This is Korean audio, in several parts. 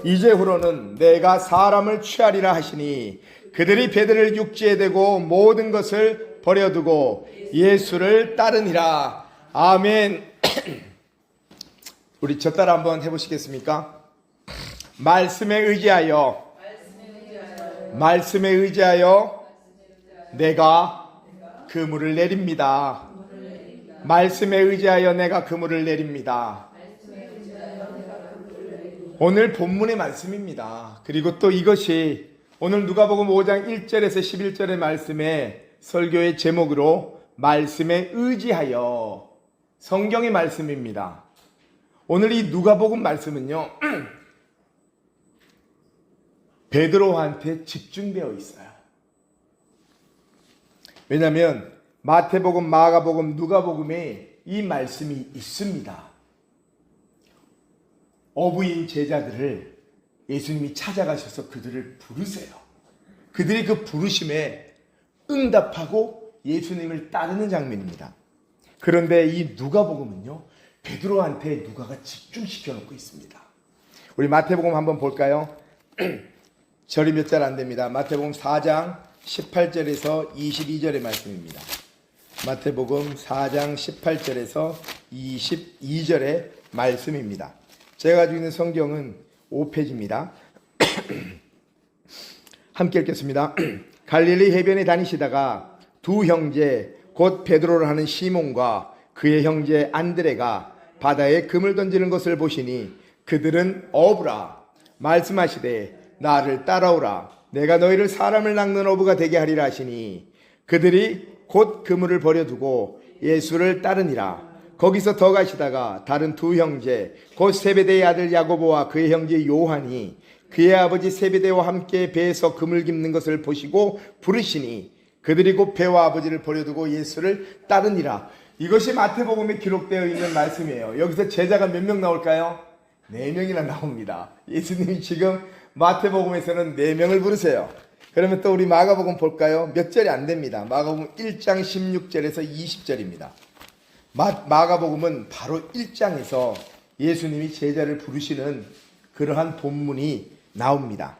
이제후로는 내가 사람을 취하리라 하시니 그들이 베드로를 육지에 대고 모든 것을 버려두고 예수를 따르니라. 아멘. 우리 저 따라 한번 해보시겠습니까? 말씀에 의지하여 내가 그물을 내립니다. 말씀에 의지하여 내가 그물을 내립니다. 오늘 본문의 말씀입니다. 그리고 또 이것이 오늘 누가복음 5장 1절에서 11절의 말씀의 설교의 제목으로 말씀에 의지하여, 성경의 말씀입니다. 오늘 이 누가복음 말씀은요, 베드로한테 집중되어 있어요. 왜냐하면 마태복음, 마가복음, 누가복음에 이 말씀이 있습니다. 어부인 제자들을 예수님이 찾아가셔서 그들을 부르세요. 그들이 그 부르심에 응답하고 예수님을 따르는 장면입니다. 그런데 이 누가복음은요, 베드로한테 누가가 집중시켜 놓고 있습니다. 우리 마태복음 한번 볼까요? 절이 몇 절 안 됩니다. 마태복음 4장 18절에서 22절의 말씀입니다. 마태복음 4장 18절에서 22절의 말씀입니다. 제가 가지고 있는 성경은 5페이지입니다. 함께 읽겠습니다. 갈릴리 해변에 다니시다가 두 형제 곧 베드로를 하는 시몬과 그의 형제 안드레가 바다에 금을 던지는 것을 보시니 그들은 어부라. 말씀하시되 나를 따라오라. 내가 너희를 사람을 낚는 어부가 되게 하리라 하시니 그들이 곧 그물을 버려두고 예수를 따르니라. 거기서 더 가시다가 다른 두 형제 곧 세베대의 아들 야고보와 그의 형제 요한이 그의 아버지 세베대와 함께 배에서 그물 깁는 것을 보시고 부르시니 그들이 곧 배와 아버지를 버려두고 예수를 따르니라. 이것이 마태복음에 기록되어 있는 말씀이에요. 여기서 제자가 몇 명 나올까요? 4명이나 나옵니다. 예수님이 지금 마태복음에서는 4명을 부르세요. 그러면 또 우리 마가복음 볼까요? 몇 절이 안 됩니다. 마가복음 1장 16절에서 20절입니다. 마가복음은 바로 1장에서 예수님이 제자를 부르시는 그러한 본문이 나옵니다.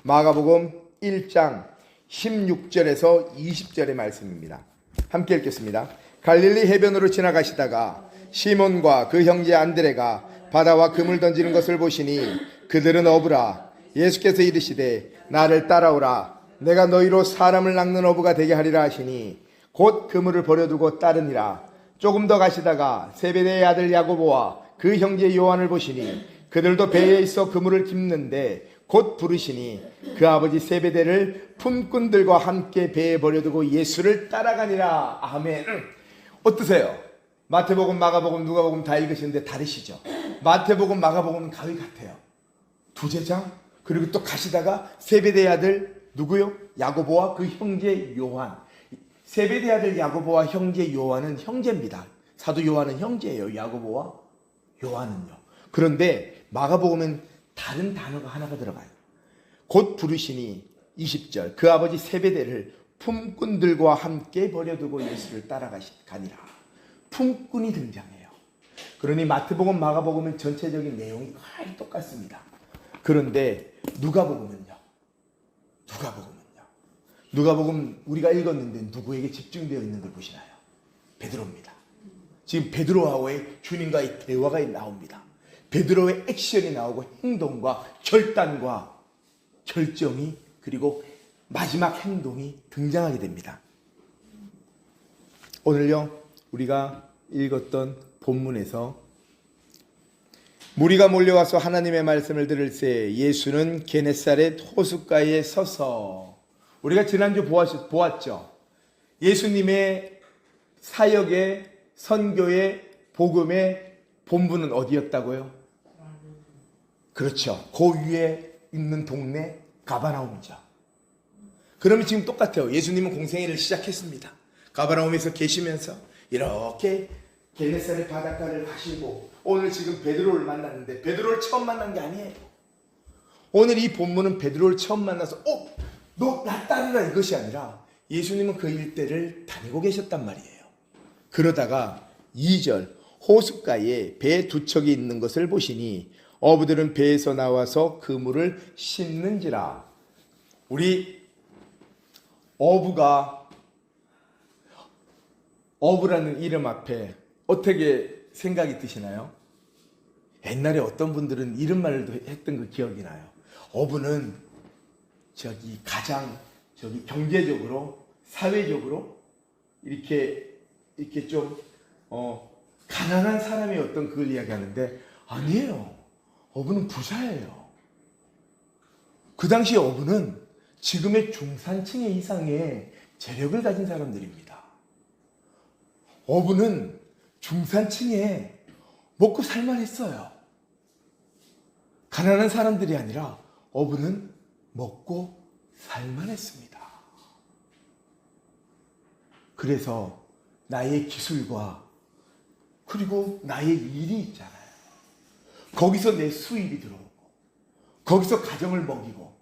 마가복음 1장 16절에서 20절의 말씀입니다. 함께 읽겠습니다. 갈릴리 해변으로 지나가시다가 시몬과 그 형제 안드레가 바다와 금을 던지는 것을 보시니 그들은 어부라. 예수께서 이르시되 나를 따라오라. 내가 너희로 사람을 낚는 어부가 되게 하리라 하시니 곧 그물을 버려두고 따르니라. 조금 더 가시다가 세베대의 아들 야고보와 그 형제 요한을 보시니 그들도 배에 있어 그물을 깁는데 곧 부르시니 그 아버지 세베대를 품꾼들과 함께 배에 버려두고 예수를 따라가니라. 아멘. 어떠세요? 마태복음, 마가복음, 누가복음 다 읽으시는데 다르시죠? 마태복음, 마가복음은 거의 같아요. 두 제자, 그리고 또 가시다가 세베대의 아들 누구요? 야고보와 그 형제 요한. 세베대 아들 야고보와 형제 요한은 형제입니다. 사도 요한은 형제예요. 야고보와 요한은요. 그런데 마가복음은 다른 단어가 하나가 들어가요. 곧 부르시니 20절 그 아버지 세베대를 품꾼들과 함께 버려두고 예수를 따라가니라. 품꾼이 등장해요. 그러니 마태복음, 마가복음은 전체적인 내용이 거의 똑같습니다. 그런데 누가복음은요. 누가복음 우리가 읽었는데 누구에게 집중되어 있는 걸 보시나요? 베드로입니다. 지금 베드로와의 주님과의 대화가 나옵니다. 베드로의 액션이 나오고 행동과 결단과 결정이 그리고 마지막 행동이 등장하게 됩니다. 오늘요 우리가 읽었던 본문에서 무리가 몰려와서 하나님의 말씀을 들을새 예수는 게네사렛 호숫가에 서서, 우리가 지난주 보았죠. 예수님의 사역의 선교의 복음의 본부는 어디였다고요? 그렇죠. 그 위에 있는 동네 가버나움이죠. 그러면 지금 똑같아요. 예수님은 공생애를 시작했습니다. 가버나움에서 계시면서 이렇게 게네사렛 바닷가를 가시고 오늘 지금 베드로를 만났는데 베드로를 처음 만난 게 아니에요. 오늘 이 본문은 베드로를 처음 만나서 너 나 따르라 이것이 아니라 예수님은 그 일대를 다니고 계셨단 말이에요. 그러다가 2절 호숫가에 배 두 척이 있는 것을 보시니 어부들은 배에서 나와서 그물을 씹는지라. 우리 어부라는 이름 앞에 어떻게 생각이 드시나요? 옛날에 어떤 분들은 이런 말도 했던 거 기억이 나요. 어부는 가장 경제적으로, 사회적으로 이렇게 좀 가난한 사람이 어떤 그걸 이야기하는데, 아니에요. 어부는 부자예요. 그 당시 어부는 지금의 중산층 이상의 재력을 가진 사람들입니다. 어부는 중산층에 먹고 살만했어요. 가난한 사람들이 아니라 어부는 먹고 살만했습니다. 그래서 나의 기술과 그리고 나의 일이 있잖아요. 거기서 내 수입이 들어오고, 거기서 가정을 먹이고,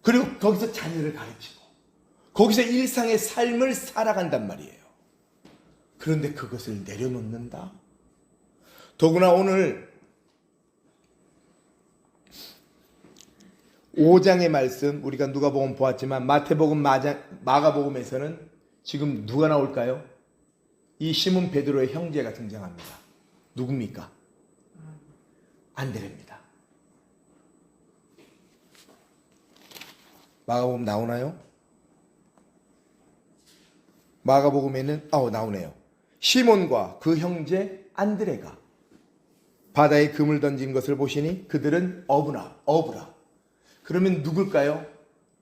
그리고 거기서 자녀를 가르치고, 거기서 일상의 삶을 살아간단 말이에요. 그런데 그것을 내려놓는다? 더구나 오늘 5장의 말씀, 우리가 누가복음 보았지만 마태복음, 마가복음에서는 지금 누가 나올까요? 이 시몬 베드로의 형제가 등장합니다. 누굽니까? 안드레입니다. 마가복음 나오나요? 마가복음에는 나오네요. 시몬과 그 형제 안드레가 바다에 금을 던진 것을 보시니 그들은 어부라. 그러면 누굴까요?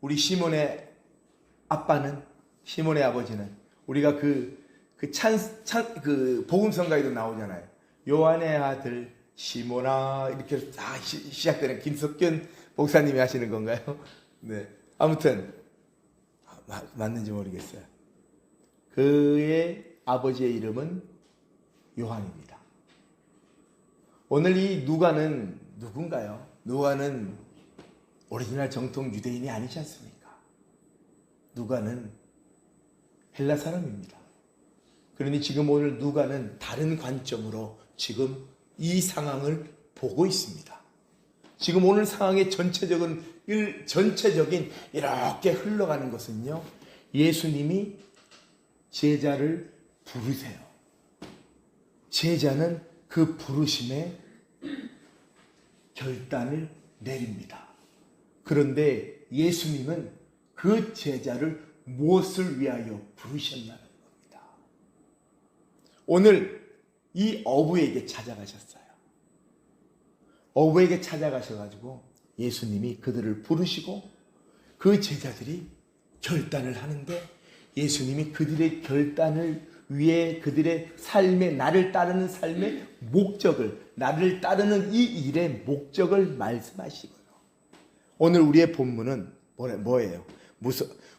우리 시몬의 아빠는, 시몬의 아버지는, 우리가 그 복음성가에도 나오잖아요. 요한의 아들 시몬아, 이렇게 다 시작되는, 김석균 목사님이 하시는 건가요? 네. 아무튼 맞는지 모르겠어요. 그의 아버지의 이름은 요한입니다. 오늘 이 누가는 누군가요? 누가는 오리지널 정통 유대인이 아니지 않습니까? 누가는 헬라 사람입니다. 그러니 지금 오늘 누가는 다른 관점으로 지금 이 상황을 보고 있습니다. 지금 오늘 상황의 전체적인 이렇게 흘러가는 것은요, 예수님이 제자를 부르세요. 제자는 그 부르심에 결단을 내립니다. 그런데 예수님은 그 제자를 무엇을 위하여 부르셨나는 겁니다. 오늘 이 어부에게 찾아가셨어요. 어부에게 찾아가셔가지고 예수님이 그들을 부르시고 그 제자들이 결단을 하는데, 예수님이 그들의 결단을 위해 그들의 삶의, 나를 따르는 삶의 목적을, 나를 따르는 이 일의 목적을 말씀하시고요. 오늘 우리의 본문은 뭐예요?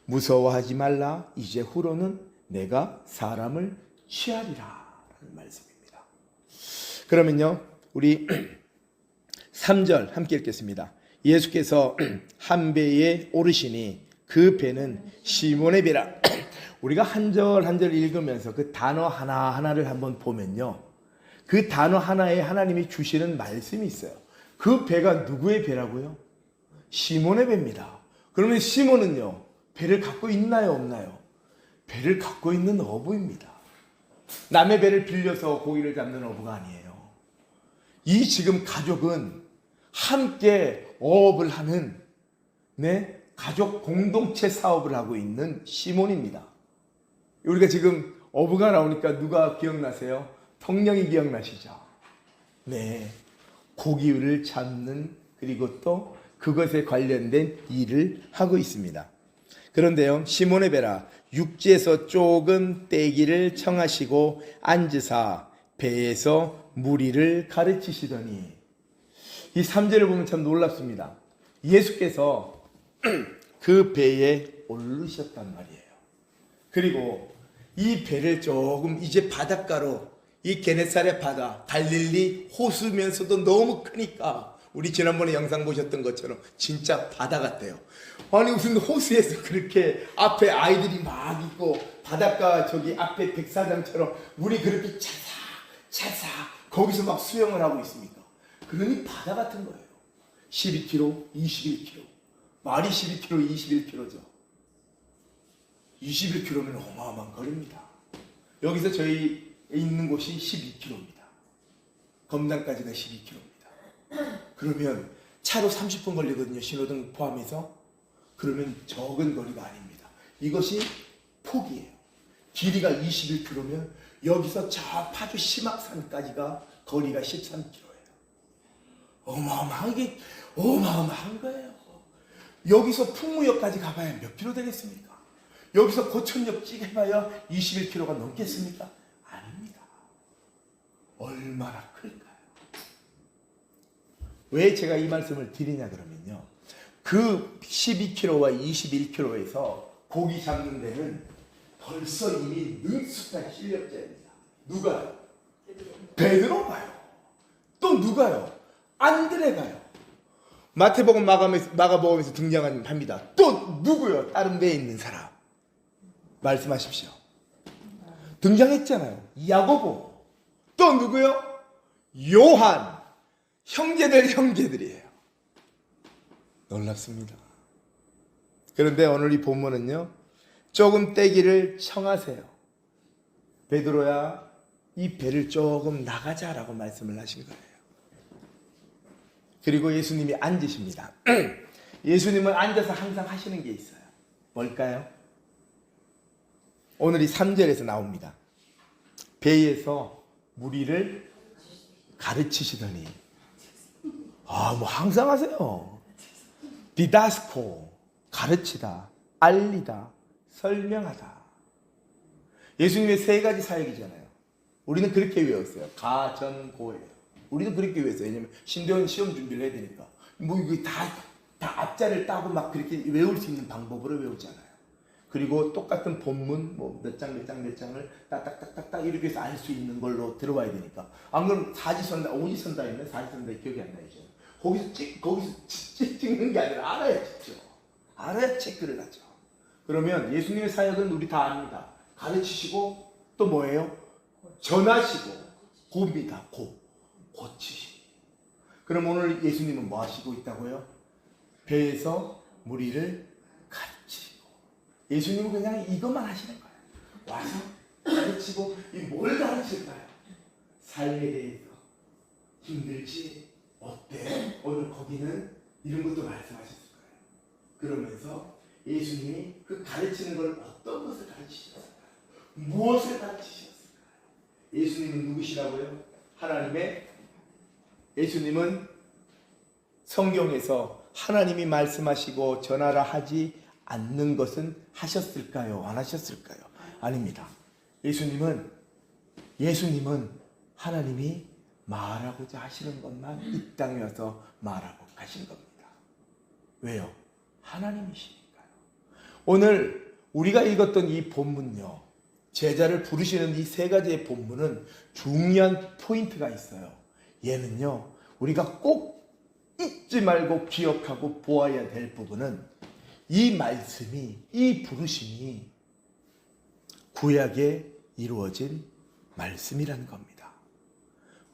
무서워하지 말라. 이제 후로는 내가 사람을 취하리라 라는 말씀입니다. 그러면요, 우리 3절 함께 읽겠습니다. 예수께서 한 배에 오르시니 그 배는 시몬의 배라. 우리가 한 절 한 절 읽으면서 그 단어 하나하나를 한번 보면요, 그 단어 하나에 하나님이 주시는 말씀이 있어요. 그 배가 누구의 배라고요? 시몬의 배입니다. 그러면 시몬은요, 배를 갖고 있나요, 없나요? 배를 갖고 있는 어부입니다. 남의 배를 빌려서 고기를 잡는 어부가 아니에요. 이 지금 가족은 함께 어업을 하는 가족 공동체 사업을 하고 있는 시몬입니다. 우리가 지금 어부가 나오니까 누가 기억나세요? 통영이 기억나시죠? 네, 고기를 잡는, 그리고 또 그것에 관련된 일을 하고 있습니다. 그런데요, 시몬의 배라 육지에서 조금 떼기를 청하시고 앉으사 배에서 무리를 가르치시더니, 이 3절을 보면 참 놀랍습니다. 예수께서 그 배에 오르셨단 말이에요. 그리고 이 배를 조금 이제 바닷가로, 이 게네사렛 바다, 갈릴리 호수면서도 너무 크니까 우리 지난번에 영상 보셨던 것처럼 진짜 바다 같대요. 아니 무슨 호수에서 그렇게 앞에 아이들이 막 있고 바닷가 저기 앞에 백사장처럼 물이 그렇게 찰싹 거기서 막 수영을 하고 있습니까? 그러니 바다 같은 거예요. 12km, 21km. 말이 12km, 21km죠. 21km면 어마어마한 거리입니다. 여기서 저희 있는 곳이 12km입니다. 검단까지가 12km입니다. 그러면 차로 30분 걸리거든요. 신호등 포함해서. 그러면 적은 거리가 아닙니다. 이것이 폭이에요. 길이가 21km면 여기서 저 파주 심악산까지가 거리가 13km예요. 어마어마한 거예요. 여기서 풍무역까지 가봐야 몇 킬로 되겠습니까? 여기서 고천역 찍어봐야 21km가 넘겠습니까? 아닙니다. 얼마나 클까요? 왜 제가 이 말씀을 드리냐 그러면요. 그 12km와 21km에서 고기 잡는 데는 벌써 이미 능숙한 실력자입니다. 누가요? 베드로가요. 또 누가요? 안드레가요. 마태복음 마가복음에서 등장합니다. 또 누구요? 다른 데에 있는 사람. 말씀하십시오. 등장했잖아요. 야고보. 또 누구요? 요한. 형제들이에요. 놀랍습니다. 그런데 오늘 이 본문은요. 조금 떼기를 청하세요. 베드로야, 이 배를 조금 나가자라고 말씀을 하신 거예요. 그리고 예수님이 앉으십니다. 예수님은 앉아서 항상 하시는 게 있어요. 뭘까요? 오늘 이 3절에서 나옵니다. 배에서 무리를 가르치시더니 뭐 항상 하세요. 디다스코, 가르치다, 알리다, 설명하다. 예수님의 세 가지 사역이잖아요. 우리는 그렇게 외웠어요. 가전고예요. 우리도 그렇게 외웠어요. 왜냐면 신대원 시험 준비를 해야 되니까. 뭐 이거 다 앞자를 따고 막 그렇게 외울 수 있는 방법으로 외우잖아요. 그리고 똑같은 본문 뭐 몇 장을 딱딱딱딱 이렇게 해서 알 수 있는 걸로 들어와야 되니까. 안 그러면 사지선다, 오지선다 있는 사지선다 기억이 안 나죠. 거기서 찍는 게 아니라 알아야 찍죠. 알아야 체크를 하죠. 그러면 예수님의 사역은 우리 다 압니다. 가르치시고 또 뭐예요? 전하시고 고입니다. 고치시고. 그럼 오늘 예수님은 뭐 하시고 있다고요? 배에서 무리를 가르치고. 예수님은 그냥 이것만 하시는 거예요. 와서 가르치고. 뭘 가르칠까요? 삶에 대해서. 힘들지? 어때? 오늘 거기는 이런 것도 말씀하셨을 거예요. 그러면서 예수님이 그 가르치는 걸 어떤 것을 가르치셨을까요? 무엇을 가르치셨을까요? 예수님은 누구시라고요? 예수님은 성경에서 하나님이 말씀하시고 전하라 하지 않는 것은 하셨을까요? 안 하셨을까요? 아닙니다. 예수님은 하나님이 말하고자 하시는 것만 이 땅에 와서 말하고 가신 겁니다. 왜요? 하나님이시니까요. 오늘 우리가 읽었던 이 본문요. 제자를 부르시는 이 세 가지의 본문은 중요한 포인트가 있어요. 얘는요. 우리가 꼭 잊지 말고 기억하고 보아야 될 부분은 이 말씀이, 이 부르심이 구약에 이루어진 말씀이라는 겁니다.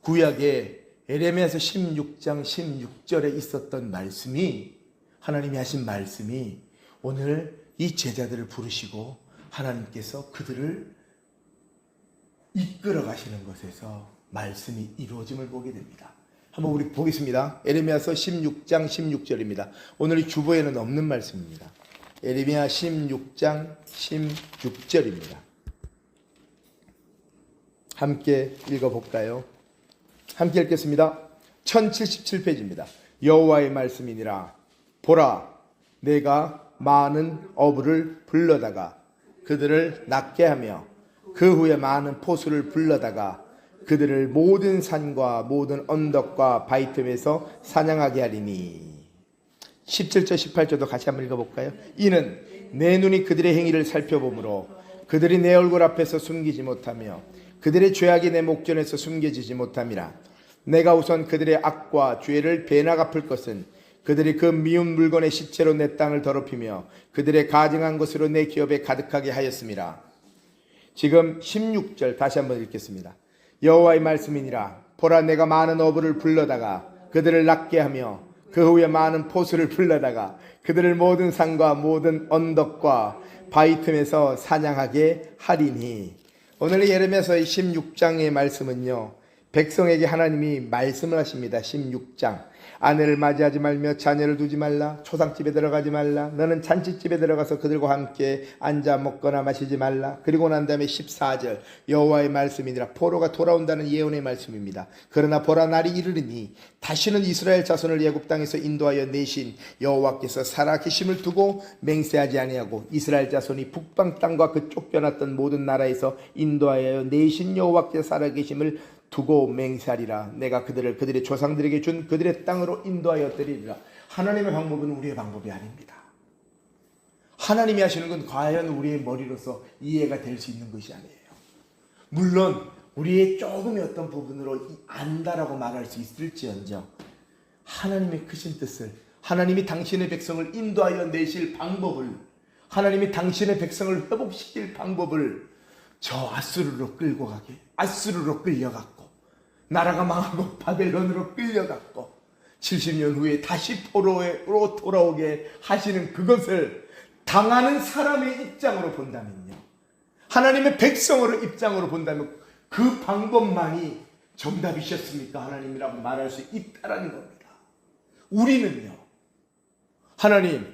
구약에 에레미야서 16장 16절에 있었던 말씀이, 하나님이 하신 말씀이 오늘 이 제자들을 부르시고 하나님께서 그들을 이끌어 가시는 것에서 말씀이 이루어짐을 보게 됩니다. 한번 우리 보겠습니다. 에레미야서 16장 16절입니다. 오늘 이 주보에는 없는 말씀입니다. 에레미야 16장 16절입니다. 함께 읽어볼까요? 함께 읽겠습니다. 1077페이지입니다. 여호와의 말씀이니라. 보라, 내가 많은 어부를 불러다가 그들을 낫게 하며 그 후에 많은 포수를 불러다가 그들을 모든 산과 모든 언덕과 바위 틈에서 사냥하게 하리니. 17절 18절도 같이 한번 읽어볼까요? 이는 내 눈이 그들의 행위를 살펴보므로 그들이 내 얼굴 앞에서 숨기지 못하며 그들의 죄악이 내 목전에서 숨겨지지 못함이라. 내가 우선 그들의 악과 죄를 배나 갚을 것은 그들이 그 미운 물건의 시체로 내 땅을 더럽히며 그들의 가증한 것으로 내 기업에 가득하게 하였음이라. 지금 16절 다시 한번 읽겠습니다. 여호와의 말씀이니라. 보라, 내가 많은 어부를 불러다가 그들을 낫게 하며 그 후에 많은 포수를 불러다가 그들을 모든 산과 모든 언덕과 바위 틈에서 사냥하게 하리니. 오늘 예레미야서의 16장의 말씀은요, 백성에게 하나님이 말씀을 하십니다. 16장. 아내를 맞이하지 말며 자녀를 두지 말라. 초상집에 들어가지 말라. 너는 잔치집에 들어가서 그들과 함께 앉아 먹거나 마시지 말라. 그리고 난 다음에 14절 여호와의 말씀이니라. 포로가 돌아온다는 예언의 말씀입니다. 그러나 보라, 날이 이르르니 다시는 이스라엘 자손을 애굽 땅에서 인도하여 내신 여호와께서 살아계심을 두고 맹세하지 아니하고 이스라엘 자손이 북방 땅과 그 쫓겨났던 모든 나라에서 인도하여 내신 여호와께서 살아계심을 두고 맹세하리라. 내가 그들을 그들의 조상들에게 준 그들의 땅으로 인도하여 드리리라. 하나님의 방법은 우리의 방법이 아닙니다. 하나님이 하시는 건 과연 우리의 머리로서 이해가 될 수 있는 것이 아니에요. 물론 우리의 조금의 어떤 부분으로 안다라고 말할 수 있을지언정 하나님의 크신 뜻을, 하나님이 당신의 백성을 인도하여 내실 방법을, 하나님이 당신의 백성을 회복시킬 방법을 저 아수르로 끌고 가게, 아수르로 끌려갔고 나라가 망하고 바벨론으로 끌려갔고 70년 후에 다시 포로로 돌아오게 하시는 그것을 당하는 사람의 입장으로 본다면요, 하나님의 백성으로 입장으로 본다면 그 방법만이 정답이셨습니까? 하나님이라고 말할 수 있다라는 겁니다. 우리는요, 하나님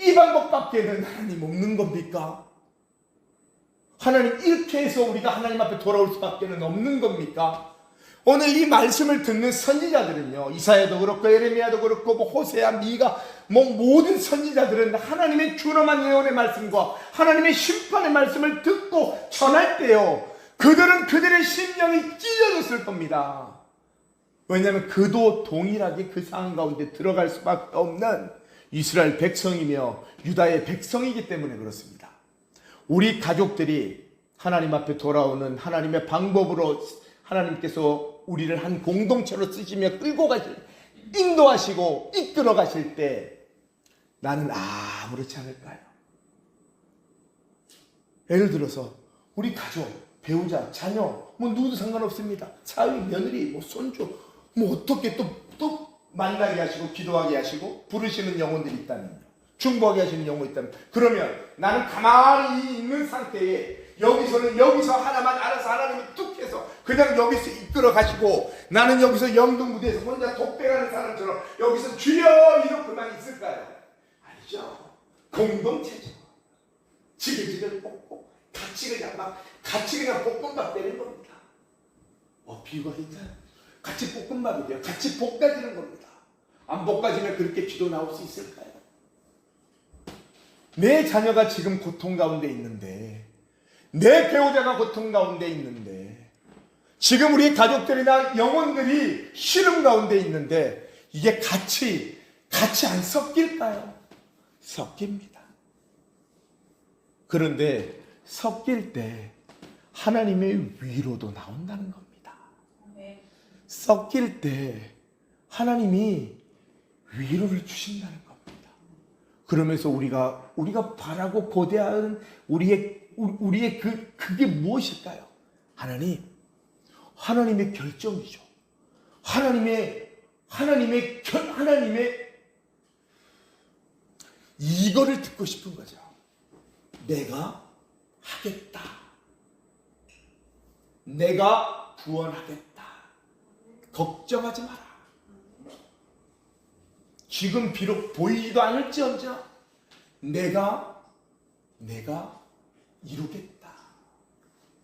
이 방법밖에는 하나님 없는 겁니까? 하나님 이렇게 해서 우리가 하나님 앞에 돌아올 수밖에 없는 겁니까? 오늘 이 말씀을 듣는 선지자들은요, 이사야도 그렇고 예레미야도 그렇고 호세아, 미가, 모든 선지자들은 하나님의 준엄한 예언의 말씀과 하나님의 심판의 말씀을 듣고 전할 때요, 그들은 그들의 심령이 찢어졌을 겁니다. 왜냐하면 그도 동일하게 그 상황 가운데 들어갈 수밖에 없는 이스라엘 백성이며 유다의 백성이기 때문에 그렇습니다. 우리 가족들이 하나님 앞에 돌아오는 하나님의 방법으로 하나님께서 우리를 한 공동체로 쓰시며 끌고 가실, 인도하시고 이끌어 가실 때 나는 아무렇지 않을까요? 예를 들어서 우리 가족, 배우자, 자녀, 누구도 상관없습니다. 사위, 며느리, 손주, 어떻게 또 만나게 하시고 기도하게 하시고 부르시는 영혼들이 있다면요, 중보하게 하시는 영혼이 있다면, 그러면 나는 가만히 있는 상태에 여기서 하나만 알아서 하나님이 뚝 해서 그냥 여기서 이끌어 가시고 나는 여기서 영등무대에서 혼자 독배하는 사람처럼 여기서 주여 이렇게만 있을까요? 아니죠. 공동체죠. 지글지글 볶고 같이 그냥 볶음밥 때리는 겁니다. 비유가 괜찮아요. 같이 볶음밥이 돼요. 같이 볶아지는 겁니다. 안 볶아지면 그렇게 기도 나올 수 있을까요? 내 자녀가 지금 고통 가운데 있는데, 내 배우자가 고통 가운데 있는데, 지금 우리 가족들이나 영혼들이 시름 가운데 있는데, 이게 같이 안 섞일까요? 섞입니다. 그런데 섞일 때 하나님의 위로도 나온다는 겁니다. 섞일 때 하나님이 위로를 주신다는 겁니다. 그러면서 우리가 바라고 고대하는 우리의 그게 무엇일까요? 하나님의 결정이죠. 하나님의 이거를 듣고 싶은 거죠. 내가 하겠다. 내가 구원하겠다. 걱정하지 마라. 지금 비록 보이지도 않을지언정 내가 이루겠다.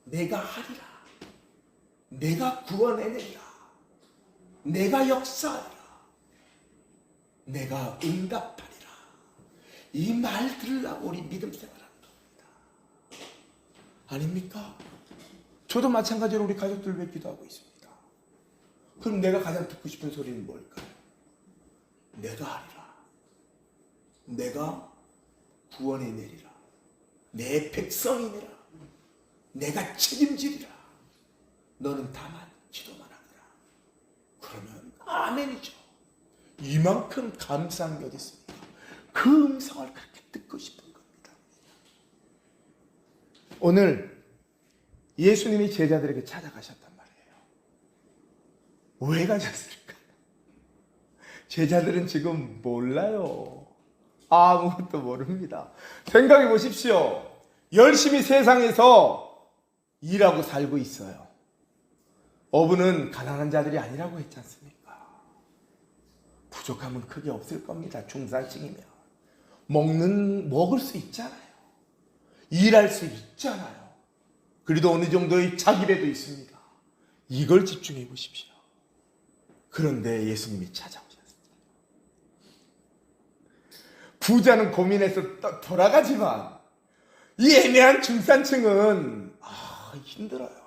내가 하리라. 내가 구원해내리라. 내가 역사하리라. 내가 응답하리라. 이 말 들으려고 우리 믿음 생활하는 겁니다. 아닙니까? 저도 마찬가지로 우리 가족들 위해 기도하고 있습니다. 그럼 내가 가장 듣고 싶은 소리는 뭘까요? 내가 하리라. 내가 구원해내리라. 내 백성이니라. 내가 책임지리라. 너는 다만 기도만 하거라. 그러면 아멘이죠. 이만큼 감사한 게 어디 있습니까? 그 음성을 그렇게 듣고 싶은 겁니다. 오늘 예수님이 제자들에게 찾아가셨단 말이에요. 왜 가셨을까? 제자들은 지금 몰라요. 아무것도 모릅니다. 생각해 보십시오. 열심히 세상에서 일하고 살고 있어요. 어부는 가난한 자들이 아니라고 했지 않습니까? 부족함은 크게 없을 겁니다. 중산층이면. 먹을 수 있잖아요. 일할 수 있잖아요. 그래도 어느 정도의 자기배도 있습니다. 이걸 집중해 보십시오. 그런데 예수님이 찾아오셨어요. 부자는 고민해서 돌아가지만 이 애매한 중산층은 힘들어요.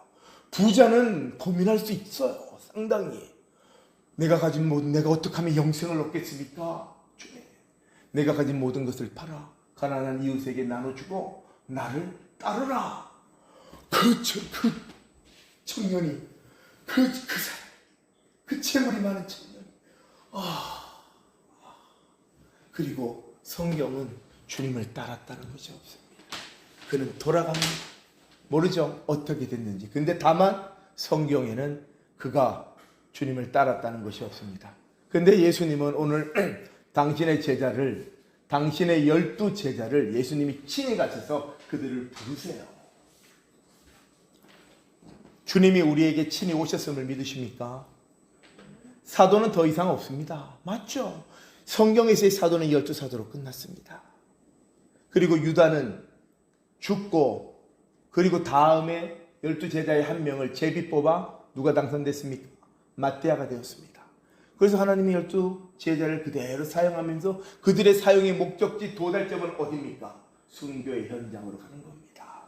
부자는 고민할 수 있어요. 상당히. 내가 가진 모든, 내가 어떻게 하면 영생을 얻겠습니까? 주님, 내가 가진 모든 것을 팔아 가난한 이웃에게 나눠주고 나를 따르라. 그 청년이, 그 재물이 많은 청년이. 그리고 성경은 주님을 따랐다는 것이 없습니다. 그는 돌아갑니다. 모르죠, 어떻게 됐는지. 근데 다만 성경에는 그가 주님을 따랐다는 것이 없습니다. 근데 예수님은 오늘 당신의 12 제자를 예수님이 친히 가셔서 그들을 부르세요. 주님이 우리에게 친히 오셨음을 믿으십니까? 사도는 더 이상 없습니다. 맞죠? 성경에서의 사도는 12사도로 끝났습니다. 그리고 유다는 죽고, 그리고 다음에 12제자의 한 명을 제비 뽑아 누가 당선됐습니까? 마띠아가 되었습니다. 그래서 하나님이 12제자를 그대로 사용하면서 그들의 사용의 목적지 도달점은 어디입니까? 순교의 현장으로 가는 겁니다.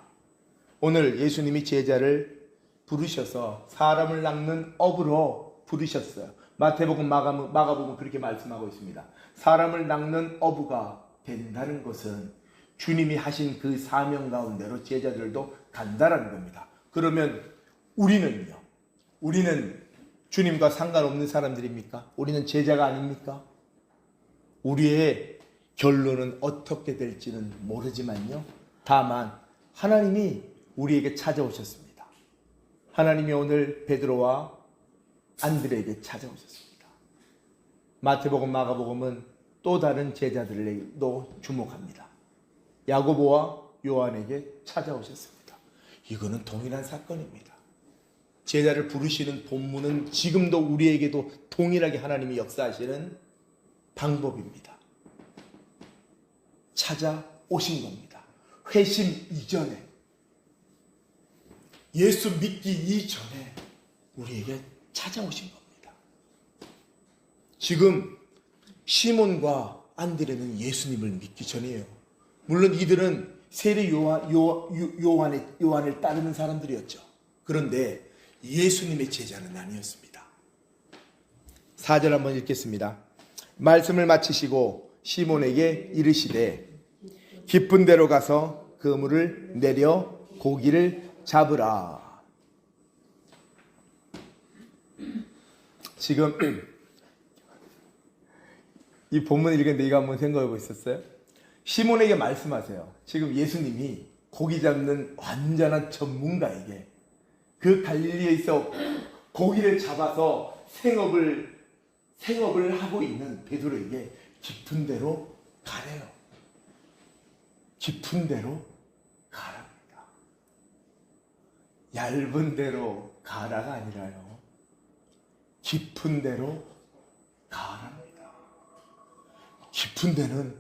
오늘 예수님이 제자를 부르셔서 사람을 낚는 어부로 부르셨어요. 마태복음, 마가복음 그렇게 말씀하고 있습니다. 사람을 낚는 어부가 된다는 것은 주님이 하신 그 사명 가운데로 제자들도 간다라는 겁니다. 그러면 우리는요? 우리는 주님과 상관없는 사람들입니까? 우리는 제자가 아닙니까? 우리의 결론은 어떻게 될지는 모르지만요. 다만 하나님이 우리에게 찾아오셨습니다. 하나님이 오늘 베드로와 안드레에게 찾아오셨습니다. 마태복음, 마가복음은 또 다른 제자들에게도 주목합니다. 야고보와 요한에게 찾아오셨습니다. 이거는 동일한 사건입니다. 제자를 부르시는 본문은 지금도 우리에게도 동일하게 하나님이 역사하시는 방법입니다. 찾아오신 겁니다. 회심 이전에, 예수 믿기 이전에 우리에게 찾아오신 겁니다. 지금 시몬과 안드레는 예수님을 믿기 전이에요. 물론 이들은 세례 요한을 따르는 사람들이었죠. 그런데 예수님의 제자는 아니었습니다. 4절 한번 읽겠습니다. 말씀을 마치시고 시몬에게 이르시되 깊은 데로 가서 그물을 내려 고기를 잡으라. 지금 이 본문 읽은데 이거 한번 생각해 보셨어요? 시몬에게 말씀하세요. 지금 예수님이 고기 잡는 완전한 전문가에게, 그 갈릴리에서 고기를 잡아서 생업을 하고 있는 베드로에게 깊은 데로 가래요. 깊은 데로 가랍니다. 얇은 데로 가라가 아니라요. 깊은 데로 가랍니다. 깊은 데는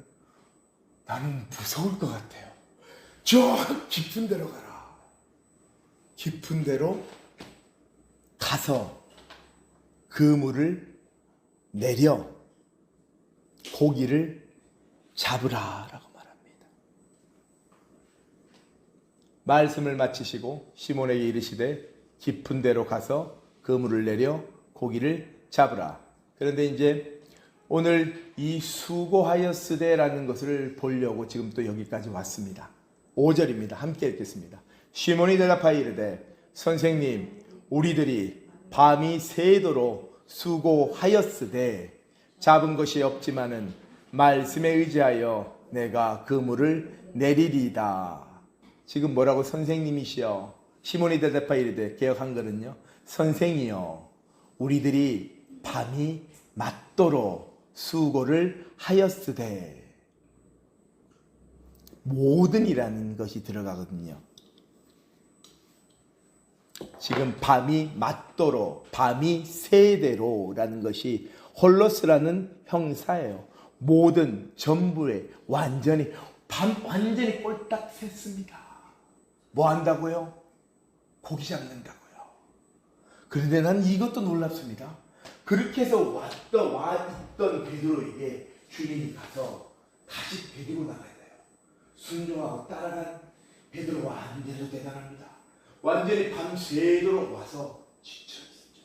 나는 무서울 것 같아요. 저 깊은 데로 가라. 깊은 데로 가서 그물을 내려 고기를 잡으라라고 말합니다. 말씀을 마치시고 시몬에게 이르시되 깊은 데로 가서 그물을 내려 고기를 잡으라. 그런데 이제 오늘 이 수고하였으되라는 것을 보려고 지금 또 여기까지 왔습니다. 5절입니다. 함께 읽겠습니다. 시몬이 대답하여 이르되 선생님, 우리들이 밤이 새도록 수고하였으되 잡은 것이 없지만은 말씀에 의지하여 내가 그물을 내리리이다. 지금 뭐라고? 선생님이시여. 시몬이 대답하여 이르되, 개역 한글은요, 선생이여, 우리들이 밤이 맞도록 수고를 하였으되. 모든이라는 것이 들어가거든요. 지금 밤이 맞도록, 밤이 새대로라는 것이 홀로스라는 형사예요. 모든, 전부에 완전히, 밤 완전히 꼴딱 샜습니다. 뭐 한다고요? 고기 잡는다고요. 그런데 난 이것도 놀랍습니다. 그렇게 해서 있던 베드로에게 주님이 가서 다시 데리고 나가야 돼요. 순종하고 따라간 베드로 완전히 대단합니다. 완전히 밤새도록 와서 지쳐있었죠.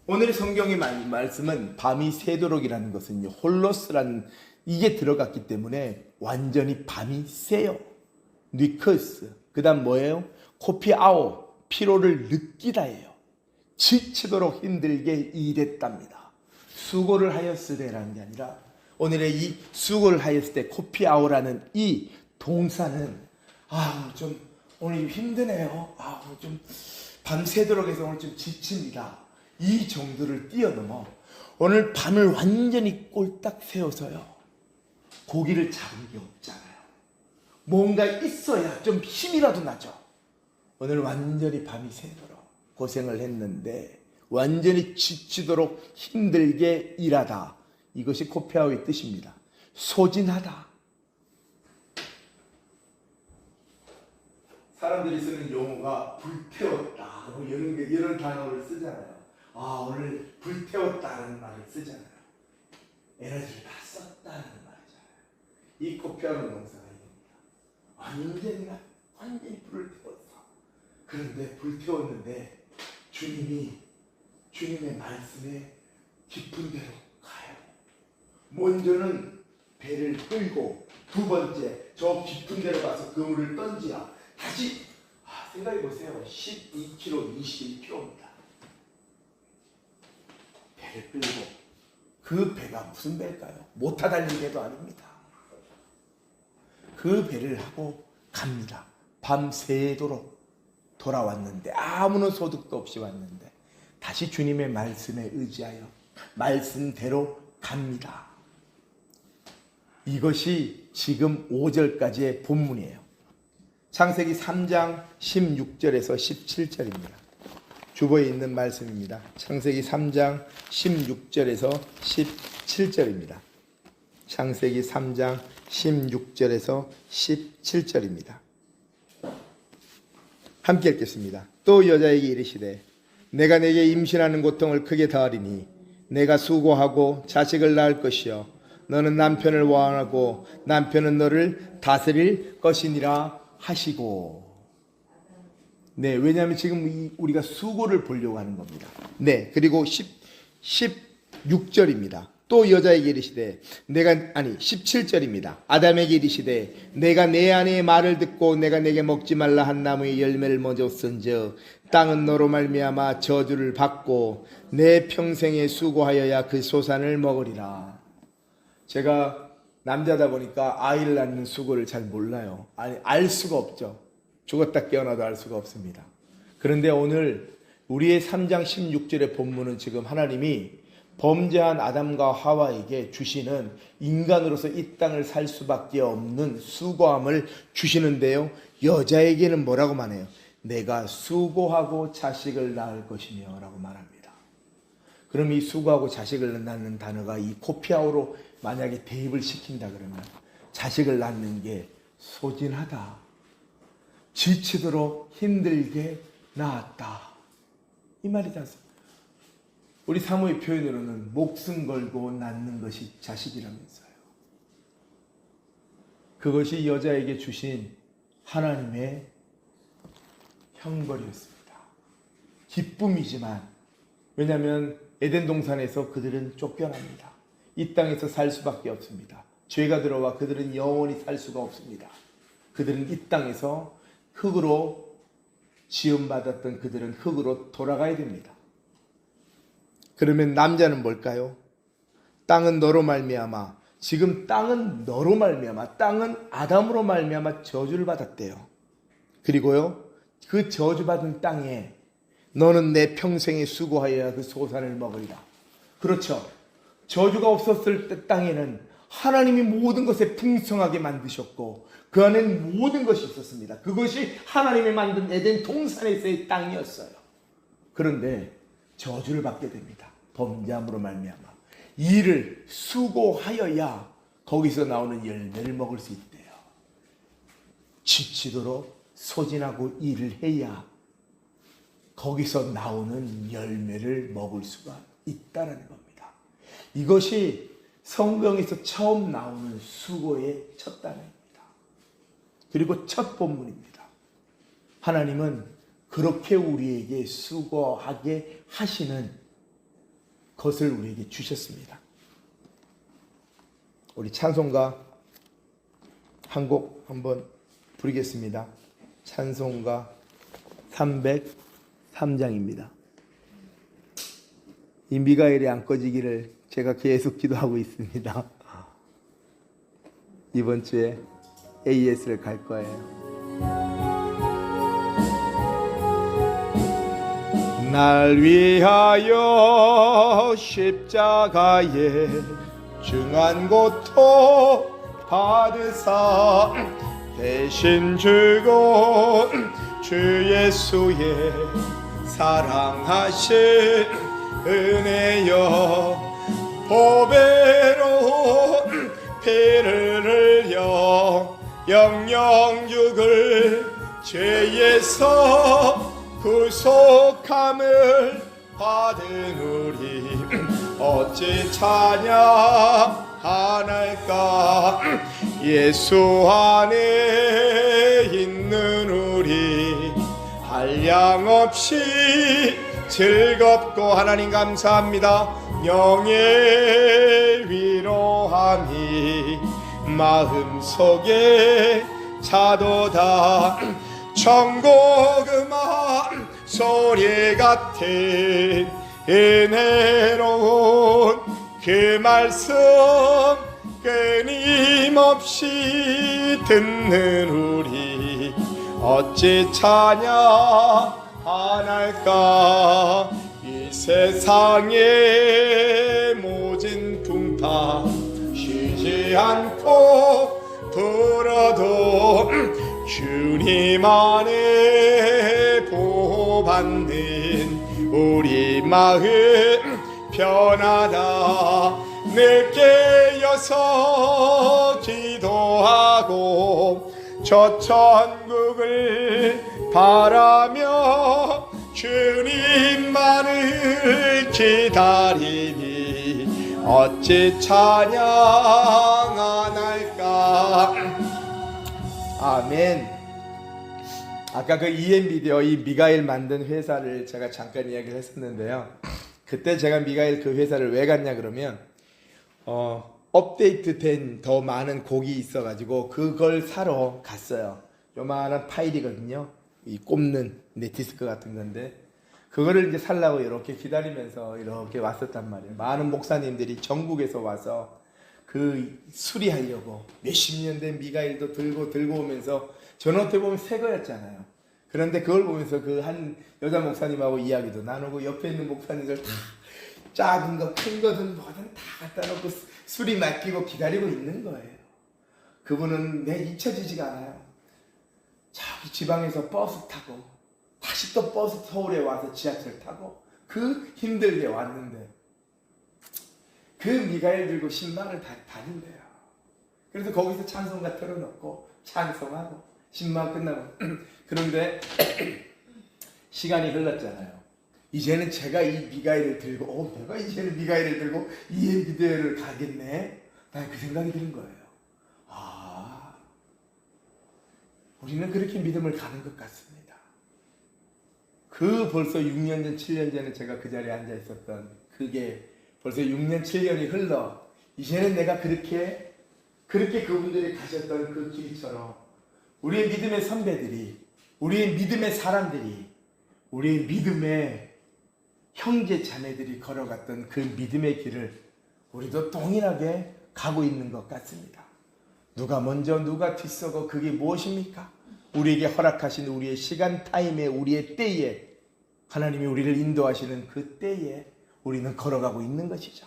오늘의 성경의 말씀은 밤이 새도록이라는 것은요, 홀로스라는 이게 들어갔기 때문에 완전히 밤이 새요. 니크스. 그 다음 뭐예요? 코피아오. 피로를 느끼다예요. 지치도록 힘들게 일했답니다. 수고를 하였으되라는 게 아니라 오늘의 이 수고를 하였을 때 코피아오라는 이 동사는 좀 오늘 힘드네요. 좀 밤새도록 해서 오늘 좀 지칩니다. 이 정도를 뛰어넘어 오늘 밤을 완전히 꼴딱 세워서요. 고기를 잡은 게 없잖아요. 뭔가 있어야 좀 힘이라도 나죠. 오늘 완전히 밤이 새도록 고생을 했는데 완전히 지치도록 힘들게 일하다. 이것이 코피아오의 뜻입니다. 소진하다. 사람들이 쓰는 용어가 불태웠다. 이런 단어를 쓰잖아요. 오늘 불태웠다는 말을 쓰잖아요. 에너지를 다 썼다는 말이잖아요. 이 코피아오는 동사가 이겁니다. 완전히 불을 태웠어. 그런데 불태웠는데 주님의 말씀에 깊은 데로 가요. 먼저는 배를 끌고 두 번째 저 깊은 데로 가서 그물을 던지라. 다시 생각해 보세요. 12km, 21km입니다. 배를 끌고 그 배가 무슨 배일까요? 못 타달린 배도 아닙니다. 그 배를 하고 갑니다. 밤새도록 돌아왔는데 아무런 소득도 없이 왔는데 다시 주님의 말씀에 의지하여 말씀대로 갑니다. 이것이 지금 5절까지의 본문이에요. 창세기 3장 16절에서 17절입니다. 주보에 있는 말씀입니다. 창세기 3장 16절에서 17절입니다. 창세기 3장 16절에서 17절입니다. 함께 읽겠습니다. 또 여자에게 이르시되 내가 내게 임신하는 고통을 크게 더하리니 내가 수고하고 자식을 낳을 것이요 너는 남편을 원하고 남편은 너를 다스릴 것이니라 하시고. 네, 왜냐하면 지금 우리가 수고를 보려고 하는 겁니다. 네, 그리고 16절입니다. 또 여자에게 이르시되 17절입니다. 아담에게 이르시되 내가 내 아내의 말을 듣고 내가 내게 먹지 말라 한 나무의 열매를 먼저 쓴즉 땅은 너로 말미암아 저주를 받고 내 평생에 수고하여야 그 소산을 먹으리라. 제가 남자다 보니까 아이를 낳는 수고를 잘 몰라요. 알 수가 없죠. 죽었다 깨어나도 알 수가 없습니다. 그런데 오늘 우리의 3장 16절의 본문은 지금 하나님이 범죄한 아담과 하와에게 주시는 인간으로서 이 땅을 살 수밖에 없는 수고함을 주시는데요. 여자에게는 뭐라고 말해요? 내가 수고하고 자식을 낳을 것이며 라고 말합니다. 그럼 이 수고하고 자식을 낳는 단어가 이 코피아오로 만약에 대입을 시킨다 그러면 자식을 낳는 게 소진하다. 지치도록 힘들게 낳았다. 이 말이지 않습니까? 우리 사모의 표현으로는 목숨 걸고 낳는 것이 자식이라면서요. 그것이 여자에게 주신 하나님의 형벌이었습니다. 기쁨이지만 왜냐하면 에덴 동산에서 그들은 쫓겨납니다. 이 땅에서 살 수밖에 없습니다. 죄가 들어와 그들은 영원히 살 수가 없습니다. 그들은 이 땅에서 흙으로 지음받았던 그들은 흙으로 돌아가야 됩니다. 그러면 남자는 뭘까요? 땅은 너로 말미암아. 지금 땅은 너로 말미암아. 땅은 아담으로 말미암아 저주를 받았대요. 그리고요, 그 저주받은 땅에 너는 내 평생에 수고하여야 그 소산을 먹으리라. 그렇죠. 저주가 없었을 때 땅에는 하나님이 모든 것에 풍성하게 만드셨고 그 안에는 모든 것이 있었습니다. 그것이 하나님이 만든 에덴 동산에서의 땅이었어요. 그런데 저주를 받게 됩니다. 범죄함으로 말미암아. 일을 수고하여야 거기서 나오는 열매를 먹을 수 있대요. 지치도록 소진하고 일을 해야 거기서 나오는 열매를 먹을 수가 있다는 겁니다. 이것이 성경에서 처음 나오는 수고의 첫 단어입니다. 그리고 첫 본문입니다. 하나님은 그렇게 우리에게 수고하게 하시는 것을 우리에게 주셨습니다. 우리 찬송가 한 곡 한번 부르겠습니다. 찬송가 303장입니다. 이 미가엘이 안 꺼지기를 제가 계속 기도하고 있습니다. 이번 주에 AS를 갈 거예요. 날 위하여 십자가에 중한 고통 받으사 대신 주고 주 예수의 사랑하신 은혜여 보배로 피를 흘려 영영육을 죄에서 구속함을 받은 우리 어찌 찬양하날까. 예수 안에 있는 우리 한량없이 즐겁고 하나님 감사합니다. 영의 위로함이 마음속에 차도다. 천국 음악 소리 같은 은혜로운 그 말씀 끊임없이 듣는 우리 어찌 찬양하날까. 이 세상의 모진 풍파 쉬지 않고 불어도 주님 안에 보호받는 우리 마음 편하다. 늘 깨어서 기도하고 저 천국을 바라며 주님만을 기다리니 어찌 찬양하날까. 아멘. 아까 그 EM비디오 이 미가엘 만든 회사를 제가 잠깐 이야기를 했었는데요. 그때 제가 미가엘 그 회사를 왜 갔냐 그러면 업데이트된 더 많은 곡이 있어가지고 그걸 사러 갔어요. 요만한 파일이거든요. 이 꼽는 네티스크 같은 건데 그거를 이제 살라고 이렇게 기다리면서 이렇게 왔었단 말이에요. 많은 목사님들이 전국에서 와서 그 수리하려고 몇십 년 된 미가엘도 들고 오면서 저는 어떻게 보면 새 거였잖아요. 그런데 그걸 보면서 그 한 여자 목사님하고 이야기도 나누고 옆에 있는 목사님들 다 작은 거 큰 거든 뭐든 다 갖다 놓고 수리 맡기고 기다리고 있는 거예요. 그분은 내 잊혀지지가 않아요. 저기 지방에서 버스 타고 다시 또 버스 서울에 와서 지하철 타고 그 힘들게 왔는데 그 미가엘 들고 신방을 다닌대요. 그래서 거기서 찬송가 틀어놓고 찬송하고 신방 끝나고 그런데 시간이 흘렀잖아요. 이제는 제가 이 미가엘을 들고 내가 이제는 미가엘을 들고 EM비디오를 가겠네. 난 그 생각이 드는 거예요. 우리는 그렇게 믿음을 가는 것 같습니다. 그 벌써 6년 전 7년 전에 제가 그 자리에 앉아 있었던 그게 벌써 6년 7년이 흘러 이제는 내가 그렇게 그분들이 가셨던 그 길처럼 우리의 믿음의 선배들이 우리의 믿음의 사람들이 우리의 믿음의 형제 자매들이 걸어갔던 그 믿음의 길을 우리도 동일하게 가고 있는 것 같습니다. 누가 먼저 누가 뒤서고 그게 무엇입니까? 우리에게 허락하신 우리의 시간 타임에 우리의 때에 하나님이 우리를 인도하시는 그 때에 우리는 걸어가고 있는 것이죠.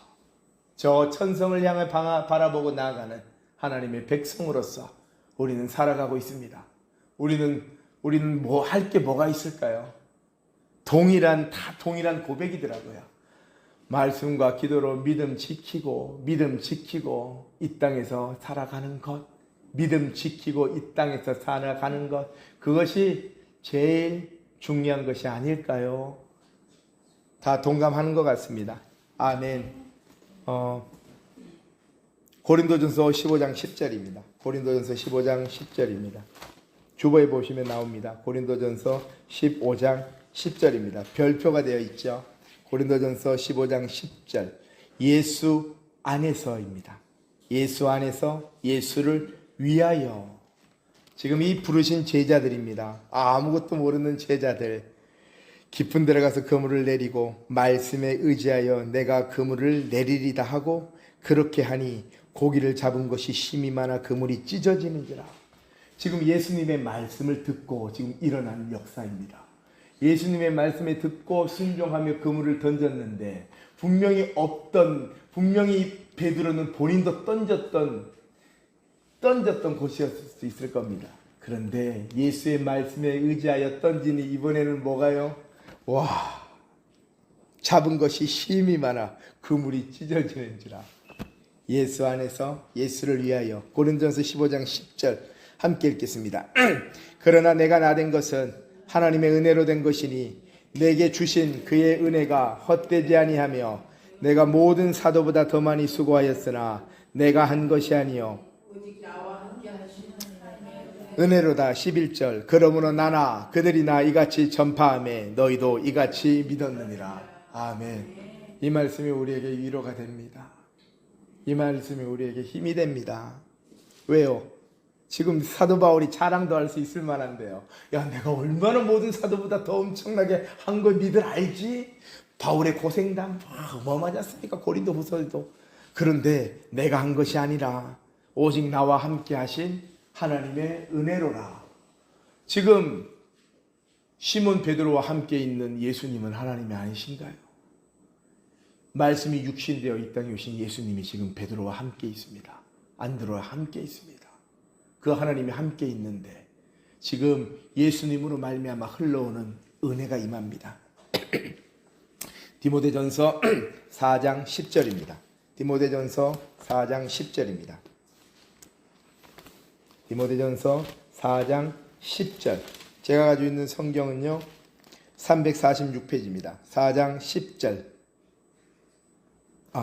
저 천성을 향해 바라보고 나아가는 하나님의 백성으로서 우리는 살아가고 있습니다. 우리는 뭐 할 게 뭐가 있을까요? 동일한 고백이더라고요. 말씀과 기도로 믿음 지키고 이 땅에서 살아가는 것, 믿음 지키고 이 땅에서 살아가는 것, 그것이 제일 중요한 것이 아닐까요? 다 동감하는 것 같습니다. 아멘. 고린도전서 15장 10절입니다. 고린도전서 15장 10절입니다. 주보에 보시면 나옵니다. 고린도전서 15장 10절입니다. 별표가 되어 있죠. 고린도전서 15장 10절. 예수 안에서입니다. 예수 안에서 예수를 위하여. 지금 이 부르신 제자들입니다. 아무것도 모르는 제자들. 깊은 데로 가서 그물을 내리고 말씀에 의지하여 내가 그물을 내리리다 하고 그렇게 하니 고기를 잡은 것이 힘이 많아 그물이 찢어지는지라. 지금 예수님의 말씀을 듣고 지금 일어난 역사입니다. 예수님의 말씀에 듣고 순종하며 그물을 던졌는데 분명히 베드로는 본인도 던졌던 곳이었을 수 있을 겁니다. 그런데 예수의 말씀에 의지하여 던지니 이번에는 뭐가요? 잡은 것이 힘이 많아 그물이 찢어지는지라. 예수 안에서 예수를 위하여. 고린도전서 15장 10절 함께 읽겠습니다. 그러나 내가 나된 것은 하나님의 은혜로 된 것이니 내게 주신 그의 은혜가 헛되지 아니하며 내가 모든 사도보다 더 많이 수고하였으나 내가 한 것이 아니요 은혜로다. 11절. 그러므로 나나 그들이나 이같이 전파하며 너희도 이같이 믿었느니라. 아멘. 이 말씀이 우리에게 위로가 됩니다. 이 말씀이 우리에게 힘이 됩니다. 왜요? 지금 사도 바울이 자랑도 할 수 있을 만한데요. 야, 내가 얼마나 모든 사도보다 더 엄청나게 한 걸 니들 알지? 바울의 고생담 어마어마하지 않습니까? 고린도후서에도. 그런데 내가 한 것이 아니라 오직 나와 함께 하신 하나님의 은혜로라. 지금 시몬 베드로와 함께 있는 예수님은 하나님이 아니신가요? 말씀이 육신되어 이 땅에 오신 예수님이 지금 베드로와 함께 있습니다. 안드로와 함께 있습니다. 그 하나님이 함께 있는데 지금 예수님으로 말미암아 흘러오는 은혜가 임합니다. 디모데전서 4장 10절입니다. 디모데전서 4장 10절입니다. 디모데전서 4장 10절. 제가 가지고 있는 성경은요 346페이지입니다. 4장 10절.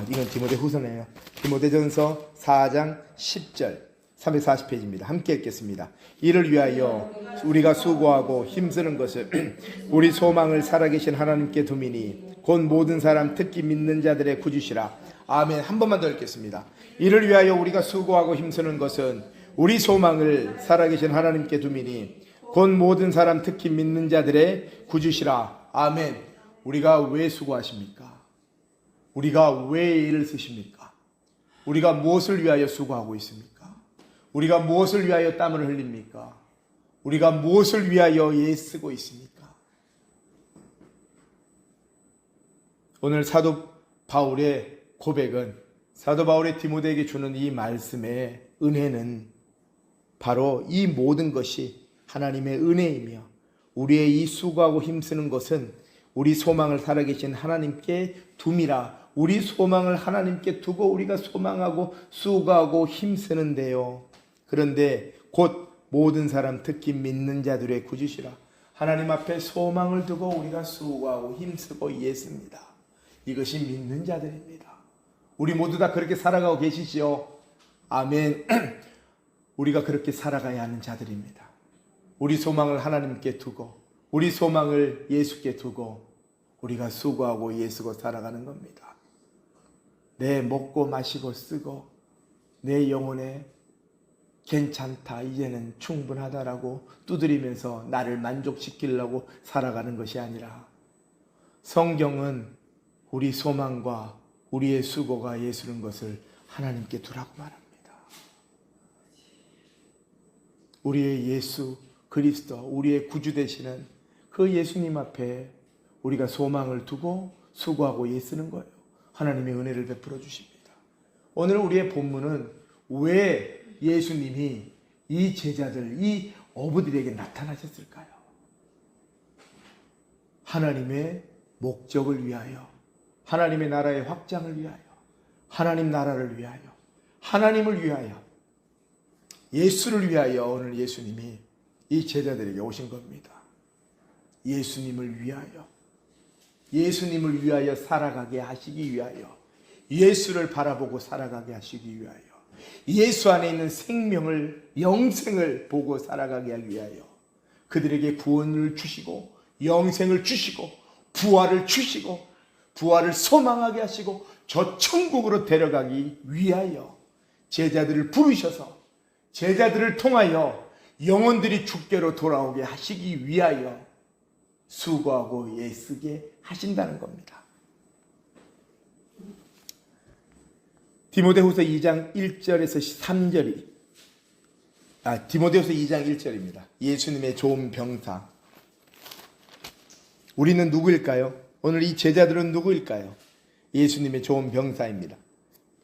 이건 디모데 후서네요. 디모데전서 4장 10절 340페이지입니다. 함께 읽겠습니다. 이를 위하여 우리가 수고하고 힘쓰는 것을 우리 소망을 살아계신 하나님께 두미니 곧 모든 사람 특히 믿는 자들의 구주시라. 아멘. 한 번만 더 읽겠습니다. 이를 위하여 우리가 수고하고 힘쓰는 것은 우리 소망을 살아계신 하나님께 두미니 곧 모든 사람 특히 믿는 자들의 구주시라. 아멘. 우리가 왜 수고하십니까? 우리가 왜 일을 쓰십니까? 우리가 무엇을 위하여 수고하고 있습니까? 우리가 무엇을 위하여 땀을 흘립니까? 우리가 무엇을 위하여 애쓰고 있습니까? 오늘 사도 바울의 고백은, 사도 바울의 디모데에게 주는 이 말씀의 은혜는 바로 이 모든 것이 하나님의 은혜이며 우리의 이 수고하고 힘쓰는 것은 우리 소망을 살아계신 하나님께 둠이라. 우리 소망을 하나님께 두고 우리가 소망하고 수고하고 힘쓰는데요. 그런데 곧 모든 사람 특히 믿는 자들의 구주시라. 하나님 앞에 소망을 두고 우리가 수고하고 힘쓰고 애씁니다. 이것이 믿는 자들입니다. 우리 모두 다 그렇게 살아가고 계시지요? 아멘. 우리가 그렇게 살아가야 하는 자들입니다. 우리 소망을 하나님께 두고 우리 소망을 예수께 두고 우리가 수고하고 애쓰고 살아가는 겁니다. 내 먹고 마시고 쓰고 내 영혼에 괜찮다, 이제는 충분하다라고 두드리면서 나를 만족시키려고 살아가는 것이 아니라 성경은 우리 소망과 우리의 수고가 예수는 것을 하나님께 두라고 말합니다. 우리의 예수 그리스도, 우리의 구주 되시는 그 예수님 앞에 우리가 소망을 두고 수고하고 애쓰는 거예요. 하나님의 은혜를 베풀어 주십니다. 오늘 우리의 본문은 왜 예수님이 이 제자들, 이 어부들에게 나타나셨을까요? 하나님의 목적을 위하여, 하나님의 나라의 확장을 위하여, 하나님 나라를 위하여, 하나님을 위하여, 예수를 위하여 오늘 예수님이 이 제자들에게 오신 겁니다. 예수님을 위하여, 예수님을 위하여 살아가게 하시기 위하여, 예수를 바라보고 살아가게 하시기 위하여, 예수 안에 있는 생명을, 영생을 보고 살아가게 하기 위하여 그들에게 구원을 주시고 영생을 주시고 부활을 주시고 부활을 소망하게 하시고 저 천국으로 데려가기 위하여 제자들을 부르셔서 제자들을 통하여 영혼들이 주께로 돌아오게 하시기 위하여 수고하고 애쓰게 하신다는 겁니다. 디모데후서 2장 1절에서 3절이 디모데후서 2장 1절입니다. 예수님의 좋은 병사. 우리는 누구일까요? 오늘 이 제자들은 누구일까요? 예수님의 좋은 병사입니다.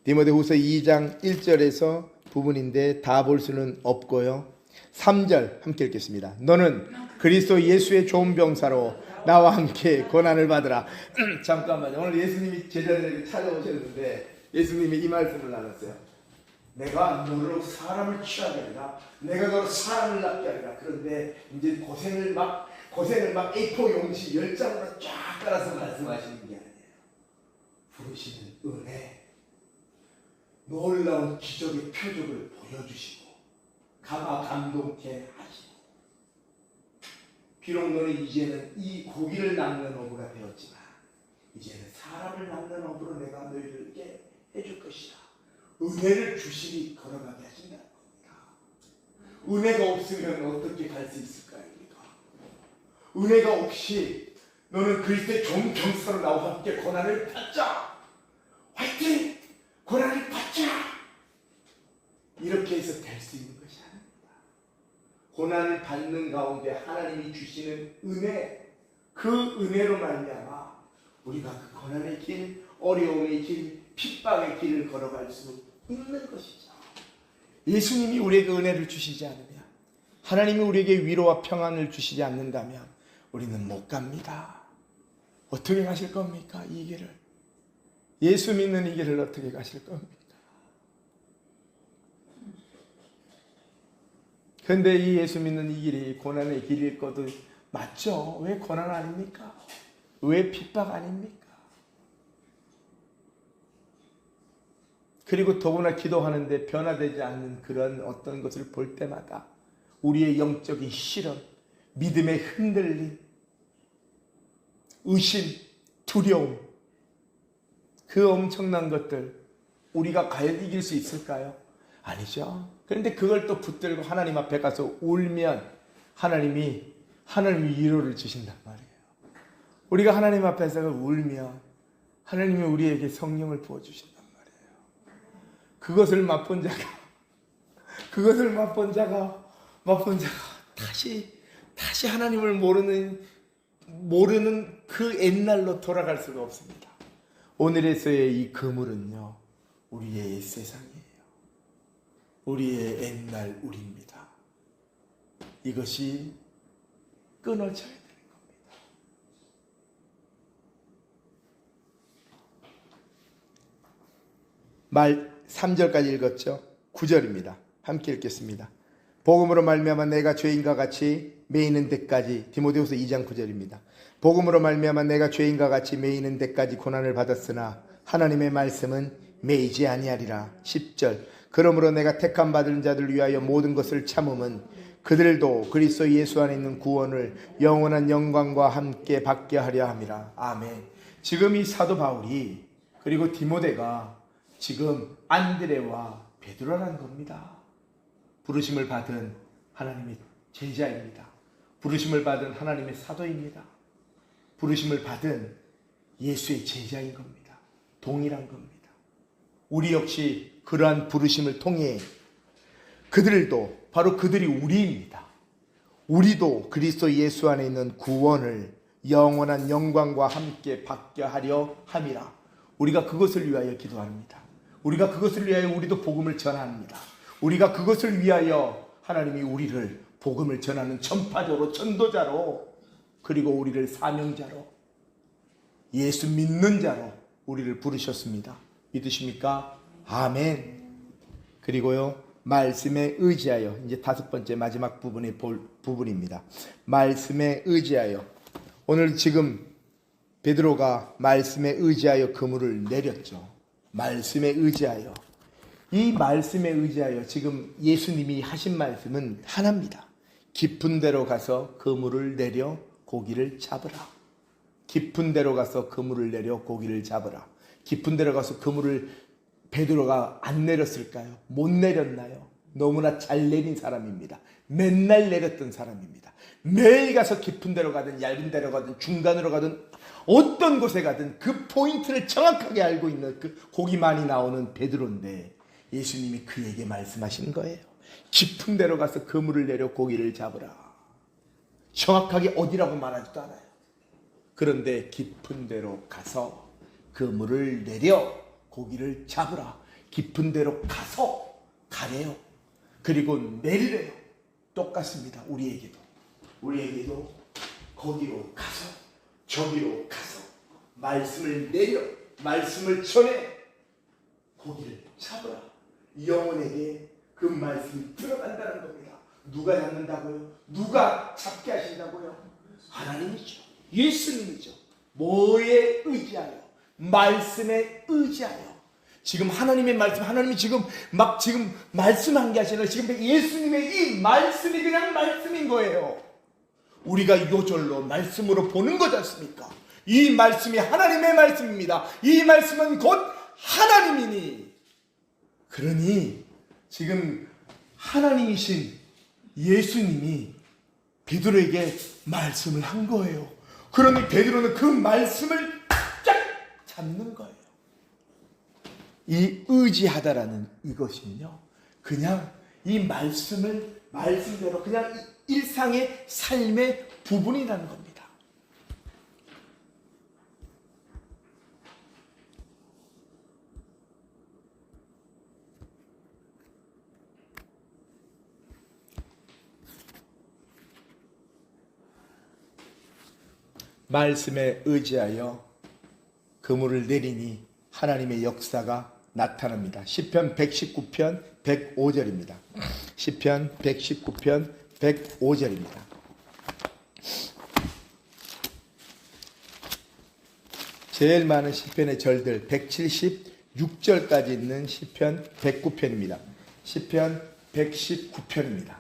디모데후서 2장 1절에서 부분인데 다 볼 수는 없고요. 3절 함께 읽겠습니다. 너는 그리스도 예수의 좋은 병사로 나와 함께 고난을 받으라. 잠깐만요. 오늘 예수님이 제자들에게 찾아오셨는데 예수님이 이 말씀을 나눴어요. 내가 너로 사람을 취하게 하리라. 내가 너로 사람을 낳게 하리라. 그런데 이제 고생을 막 A4 용지 10장으로 쫙 깔아서 말씀하시는 게 아니에요. 부르시는 은혜, 놀라운 기적의 표적을 보여주시고 감동케 하시고, 비록 너는 이제는 이 고기를 낚는 어부가 되었지만 이제는 사람을 낚는 어부로 내가 너희들에게 해줄 것이다. 은혜를 주시니 걸어가게 하신다는 겁니다. 은혜가 없으면 어떻게 갈 수 있을까요? 은혜가 없이 너는 그리스도의 좋은 병사로 나와 함께 고난을 받자. 화이팅! 고난을 받자. 이렇게 해서 될 수 있는 것이 아닙니다. 고난을 받는 가운데 하나님이 주시는 은혜, 그 은혜로 말미암아 우리가 그 고난의 길, 어려움의 길, 핍박의 길을 걸어갈 수 있는 것이죠. 예수님이 우리에게 은혜를 주시지 않으면, 하나님이 우리에게 위로와 평안을 주시지 않는다면 우리는 못 갑니다. 어떻게 가실 겁니까? 이 길을. 예수 믿는 이 길을 어떻게 가실 겁니까? 그런데 이 예수 믿는 이 길이 고난의 길일 것도 맞죠? 왜 고난 아닙니까? 왜 핍박 아닙니까? 그리고 더구나 기도하는데 변화되지 않는 그런 어떤 것을 볼 때마다 우리의 영적인 실험, 믿음의 흔들림, 의심, 두려움, 그 엄청난 것들 우리가 과연 이길 수 있을까요? 아니죠. 그런데 그걸 또 붙들고 하나님 앞에 가서 울면 하나님이 위로를 주신단 말이에요. 우리가 하나님 앞에서 울면 하나님이 우리에게 성령을 부어주신단 말이에요. 그것을 맛본 자가 다시 하나님을 모르는 그 옛날로 돌아갈 수가 없습니다. 오늘에서의 이 그물은요, 우리의 세상이에요. 우리의 옛날 우리입니다. 이것이 끊어져야 되는 겁니다. 말 3절까지 읽었죠? 9절입니다. 함께 읽겠습니다. 복음으로 말미암아 내가 죄인과 같이 매이는 데까지, 디모데후서 2장 9절입니다. 복음으로 말미암아 내가 죄인과 같이 매이는 데까지 고난을 받았으나 하나님의 말씀은 매이지 아니하리라. 10절. 그러므로 내가 택함 받은 자들 위하여 모든 것을 참음은 그들도 그리스도 예수 안에 있는 구원을 영원한 영광과 함께 받게 하려 함이라. 아멘. 지금 이 사도 바울이 그리고 디모데가 지금 안드레와 베드로라는 겁니다. 부르심을 받은 하나님의 제자입니다. 부르심을 받은 하나님의 사도입니다. 부르심을 받은 예수의 제자인 겁니다. 동일한 겁니다. 우리 역시 그러한 부르심을 통해 그들도 바로 그들이 우리입니다. 우리도 그리스도 예수 안에 있는 구원을 영원한 영광과 함께 받게 하려 함이라. 우리가 그것을 위하여 기도합니다. 우리가 그것을 위하여 우리도 복음을 전합니다. 우리가 그것을 위하여 하나님이 우리를 복음을 전하는 전파자로, 전도자로, 그리고 우리를 사명자로, 예수 믿는 자로 우리를 부르셨습니다. 믿으십니까? 아멘. 그리고요, 말씀에 의지하여, 이제 5번째 마지막 부분이 부분입니다. 말씀에 의지하여. 오늘 지금 베드로가 말씀에 의지하여 그물을 내렸죠. 말씀에 의지하여. 이 말씀에 의지하여 지금 예수님이 하신 말씀은 하나입니다. 깊은 데로 가서 그물을 내려 고기를 잡으라. 깊은 데로 가서 그물을 내려 고기를 잡으라. 깊은 데로 가서 그물을 베드로가 안 내렸을까요? 못 내렸나요? 너무나 잘 내린 사람입니다. 맨날 내렸던 사람입니다. 매일 가서 깊은 데로 가든 얇은 데로 가든 중간으로 가든 어떤 곳에 가든 그 포인트를 정확하게 알고 있는 그 고기 많이 나오는 베드로인데, 예수님이 그에게 말씀하시는 거예요. 깊은 데로 가서 그물을 내려 고기를 잡으라. 정확하게 어디라고 말하지도 않아요. 그런데 깊은 데로 가서 그물을 내려 고기를 잡으라. 깊은 데로 가서 가래요. 그리고 내리래요. 똑같습니다. 우리에게도 거기로 가서, 저기로 가서 말씀을 내려, 말씀을 전해 고기를 잡으라. 영혼에게 그 말씀이 들어간다는 겁니다. 누가 잡는다고요? 누가 잡게 하신다고요? 하나님이죠. 예수님이죠. 뭐에 의지하여? 말씀에 의지하여. 지금 하나님의 말씀, 하나님이 지금 말씀한 게 아니라 지금 예수님의 이 말씀이 그냥 말씀인 거예요. 우리가 요절로 말씀으로 보는 거지 않습니까? 이 말씀이 하나님의 말씀입니다. 이 말씀은 곧 하나님이니. 그러니 지금 하나님이신 예수님이 베드로에게 말씀을 한 거예요. 그러니 베드로는 그 말씀을 쫙 잡는 거예요. 이 의지하다라는 이것은요, 그냥 이 말씀을 말씀대로 그냥 일상의 삶의 부분이라는 겁니다. 말씀에 의지하여 그물을 내리니 하나님의 역사가 나타납니다. 시편 119편 105절입니다. 시편 119편 105절입니다. 제일 많은 시편의 절들 176절까지 있는 시편 109편입니다. 시편 119편입니다.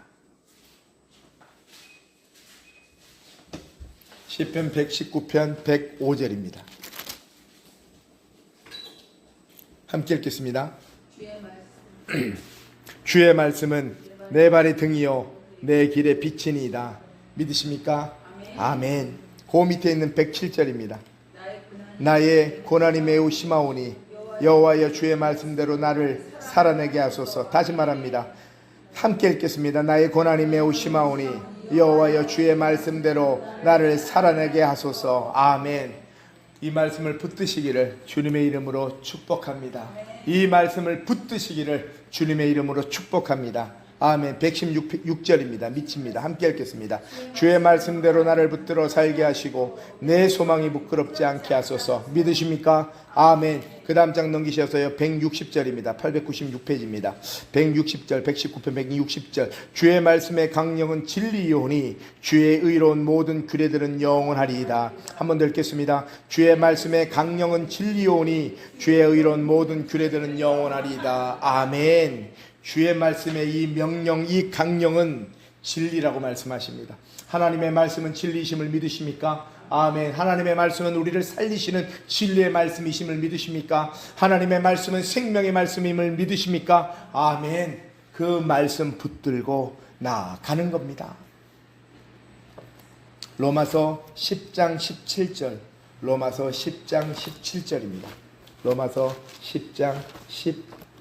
시편 119편 105절입니다. 함께 읽겠습니다. 주의 말씀은 내 발의 등이요 내 길의 빛이니이다. 믿으십니까? 아멘. 그 밑에 있는 107절입니다. 나의 고난이 매우 심하오니 여호와여 주의 말씀대로 나를 살아내게 하소서. 다시 말합니다. 함께 읽겠습니다. 나의 고난이 매우 심하오니 여호와여 주의 말씀대로 나를 살아내게 하소서. 아멘. 이 말씀을 붙드시기를 주님의 이름으로 축복합니다. 이 말씀을 붙드시기를 주님의 이름으로 축복합니다. 아멘. 116절입니다. 미칩니다. 함께 읽겠습니다. 주의 말씀대로 나를 붙들어 살게 하시고 내 소망이 부끄럽지 않게 하소서. 믿으십니까? 아멘. 그 다음 장 넘기셔서요. 160절입니다. 896페이지입니다. 160절, 119편 160절. 주의 말씀의 강령은 진리이오니 주의 의로운 모든 규례들은 영원하리이다. 한 번 더 읽겠습니다. 주의 말씀의 강령은 진리이오니 주의 의로운 모든 규례들은 영원하리이다. 아멘. 주의 말씀의 이 명령, 이 강령은 진리라고 말씀하십니다. 하나님의 말씀은 진리이심을 믿으십니까? 아멘. 하나님의 말씀은 우리를 살리시는 진리의 말씀이심을 믿으십니까? 하나님의 말씀은 생명의 말씀임을 믿으십니까? 아멘. 그 말씀 붙들고 나아가는 겁니다. 로마서 10장 17절. 로마서 10장 17절입니다. 로마서 10장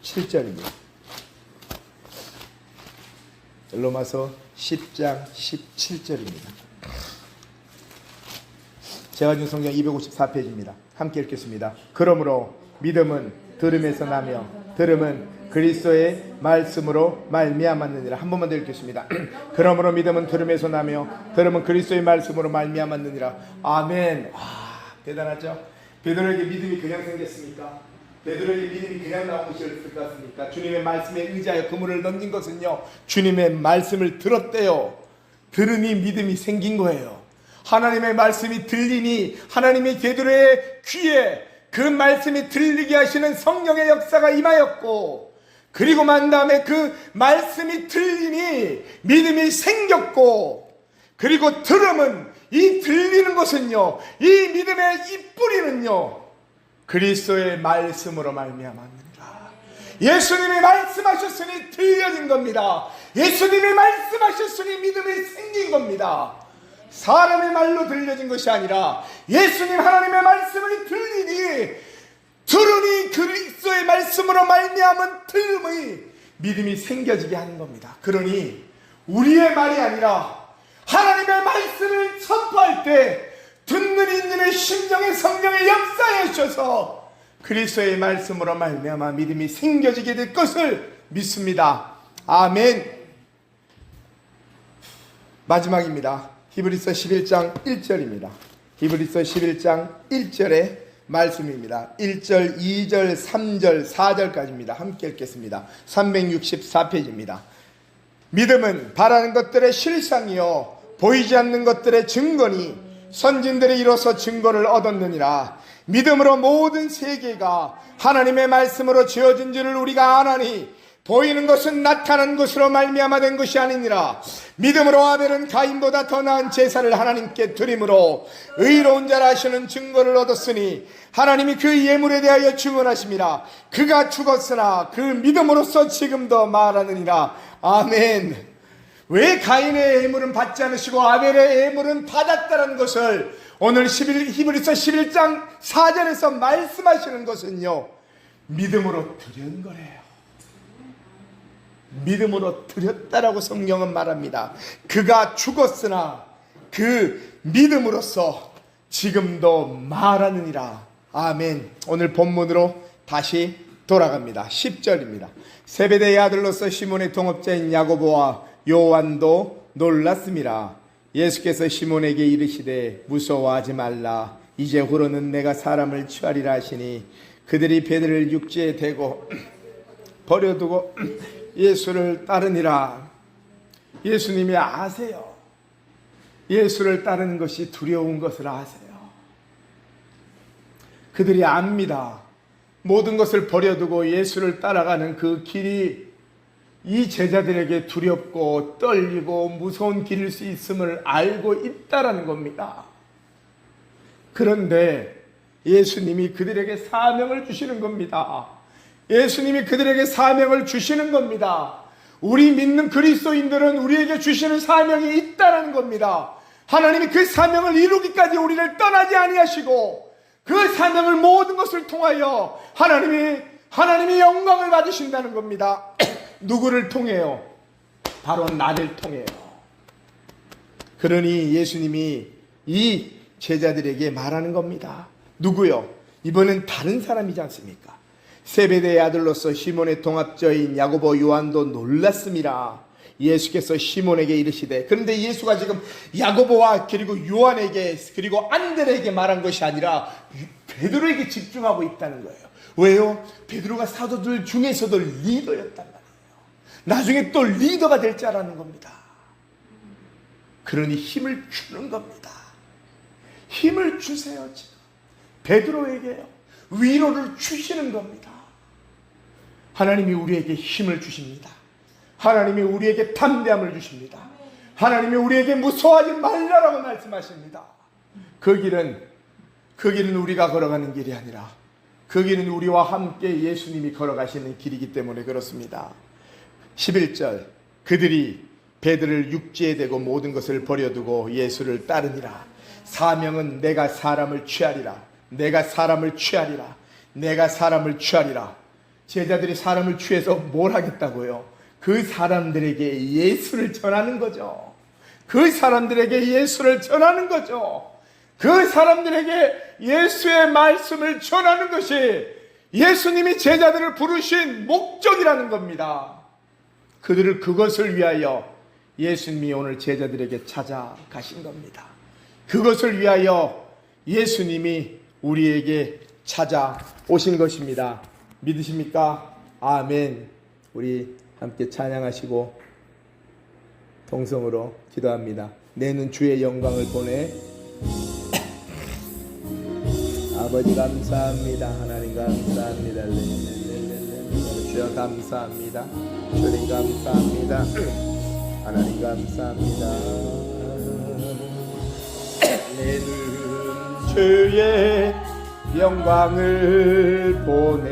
17절입니다. 로마서 10장 17절입니다. 제가 준 성경 254페이지입니다. 함께 읽겠습니다. 그러므로 믿음은 들음에서 나며 들음은 그리스도의 말씀으로 말미암았느니라. 한 번만 더 읽겠습니다. 그러므로 믿음은 들음에서 나며 들음은 그리스도의 말씀으로 말미암았느니라. 아멘. 대단하죠? 베드로에게 믿음이 그냥 생겼습니까? 베드로에게 믿음이 그냥 나온 것이 없을 것 같습니까? 주님의 말씀에 의지하여 그물을 던진 것은요, 주님의 말씀을 들었대요. 들으니 믿음이 생긴 거예요. 하나님의 말씀이 들리니 하나님의 베드로의 귀에 그 말씀이 들리게 하시는 성령의 역사가 임하였고, 그리고 만 다음에 그 말씀이 들리니 믿음이 생겼고, 그리고 들음은, 이 들리는 것은요, 이 믿음의 이 뿌리는요, 그리스도의 말씀으로 말미암았느니라. 예수님이 말씀하셨으니 들려진 겁니다. 예수님이 말씀하셨으니 믿음이 생긴 겁니다. 사람의 말로 들려진 것이 아니라 예수님 하나님의 말씀을 들으니 그리스도의 말씀으로 말미암은 들음의 믿음이 생겨지게 하는 겁니다. 그러니 우리의 말이 아니라 하나님의 말씀을 선포할 때 듣는 이들의 심령에 성령의 역사에 주셔서 그리스도의 말씀으로 말미암아 믿음이 생겨지게 될 것을 믿습니다. 아멘. 마지막입니다. 히브리서 11장 1절입니다. 히브리서 11장 1절의 말씀입니다. 1절, 2절, 3절, 4절까지입니다. 함께 읽겠습니다. 364페이지입니다. 믿음은 바라는 것들의 실상이요 보이지 않는 것들의 증거니 선진들이 이로써 증거를 얻었느니라. 믿음으로 모든 세계가 하나님의 말씀으로 지어진 줄을 우리가 아나니 보이는 것은 나타난 것으로 말미암아 된 것이 아니니라. 믿음으로 아벨은 가인보다 더 나은 제사를 하나님께 드림으로 의로운 자라 하시는 증거를 얻었으니 하나님이 그 예물에 대하여 증언하심이라. 그가 죽었으나 그 믿음으로써 지금도 말하느니라. 아멘. 왜 가인의 예물은 받지 않으시고 아벨의 예물은 받았다는 것을 오늘 히브리서 11장 4절에서 말씀하시는 것은요, 믿음으로 드린 거래요. 믿음으로 드렸다라고 성경은 말합니다. 그가 죽었으나 그 믿음으로써 지금도 말하느니라. 아멘. 오늘 본문으로 다시 돌아갑니다. 10절입니다. 세베대의 아들로서 시몬의 동업자인 야고보와 요한도 놀랐습니다. 예수께서 시몬에게 이르시되 무서워하지 말라. 이제후로는 내가 사람을 취하리라 하시니 그들이 배들을 육지에 대고 버려두고 예수를 따르니라. 예수님이 아세요. 예수를 따르는 것이 두려운 것을 아세요. 그들이 압니다. 모든 것을 버려두고 예수를 따라가는 그 길이 이 제자들에게 두렵고 떨리고 무서운 길일 수 있음을 알고 있다라는 겁니다. 그런데 예수님이 그들에게 사명을 주시는 겁니다. 예수님이 그들에게 사명을 주시는 겁니다. 우리 믿는 그리스도인들은 우리에게 주시는 사명이 있다는 겁니다. 하나님이 그 사명을 이루기까지 우리를 떠나지 아니하시고 그 사명을 모든 것을 통하여 하나님이 영광을 받으신다는 겁니다. 누구를 통해요? 바로 나를 통해요. 그러니 예수님이 이 제자들에게 말하는 겁니다. 누구요? 이번엔 다른 사람이지 않습니까? 세베대의 아들로서 시몬의 동업자인 야고보 요한도 놀랐습니다. 예수께서 시몬에게 이르시되, 그런데 예수가 지금 야고보와 그리고 요한에게 그리고 안드레에게 말한 것이 아니라 베드로에게 집중하고 있다는 거예요. 왜요? 베드로가 사도들 중에서도 리더였단 말이에요. 나중에 또 리더가 될 줄 알았는 겁니다. 그러니 힘을 주는 겁니다. 힘을 주세요. 지금 베드로에게요, 위로를 주시는 겁니다. 하나님이 우리에게 힘을 주십니다. 하나님이 우리에게 담대함을 주십니다. 하나님이 우리에게 무서워하지 말라라고 말씀하십니다. 그 길은 우리가 걸어가는 길이 아니라 그 길은 우리와 함께 예수님이 걸어가시는 길이기 때문에 그렇습니다. 11절, 그들이 배들을 육지에 대고 모든 것을 버려두고 예수를 따르니라. 사명은 내가 사람을 취하리라. 내가 사람을 취하리라. 내가 사람을 취하리라. 제자들이 사람을 취해서 뭘 하겠다고요? 그 사람들에게 예수를 전하는 거죠. 그 사람들에게 예수를 전하는 거죠. 그 사람들에게 예수의 말씀을 전하는 것이 예수님이 제자들을 부르신 목적이라는 겁니다. 그것을 위하여 예수님이 오늘 제자들에게 찾아가신 겁니다. 그것을 위하여 예수님이 우리에게 찾아오신 것입니다. 믿으십니까? 아멘. 우리 함께 찬양하시고 동성으로 기도합니다. 내는 주의 영광을 보내. 아버지 감사합니다. 하나님 감사합니다. 주여 감사합니다. 주님 감사합니다. 하나님 감사합니다. 내는 주의 영광을 보내.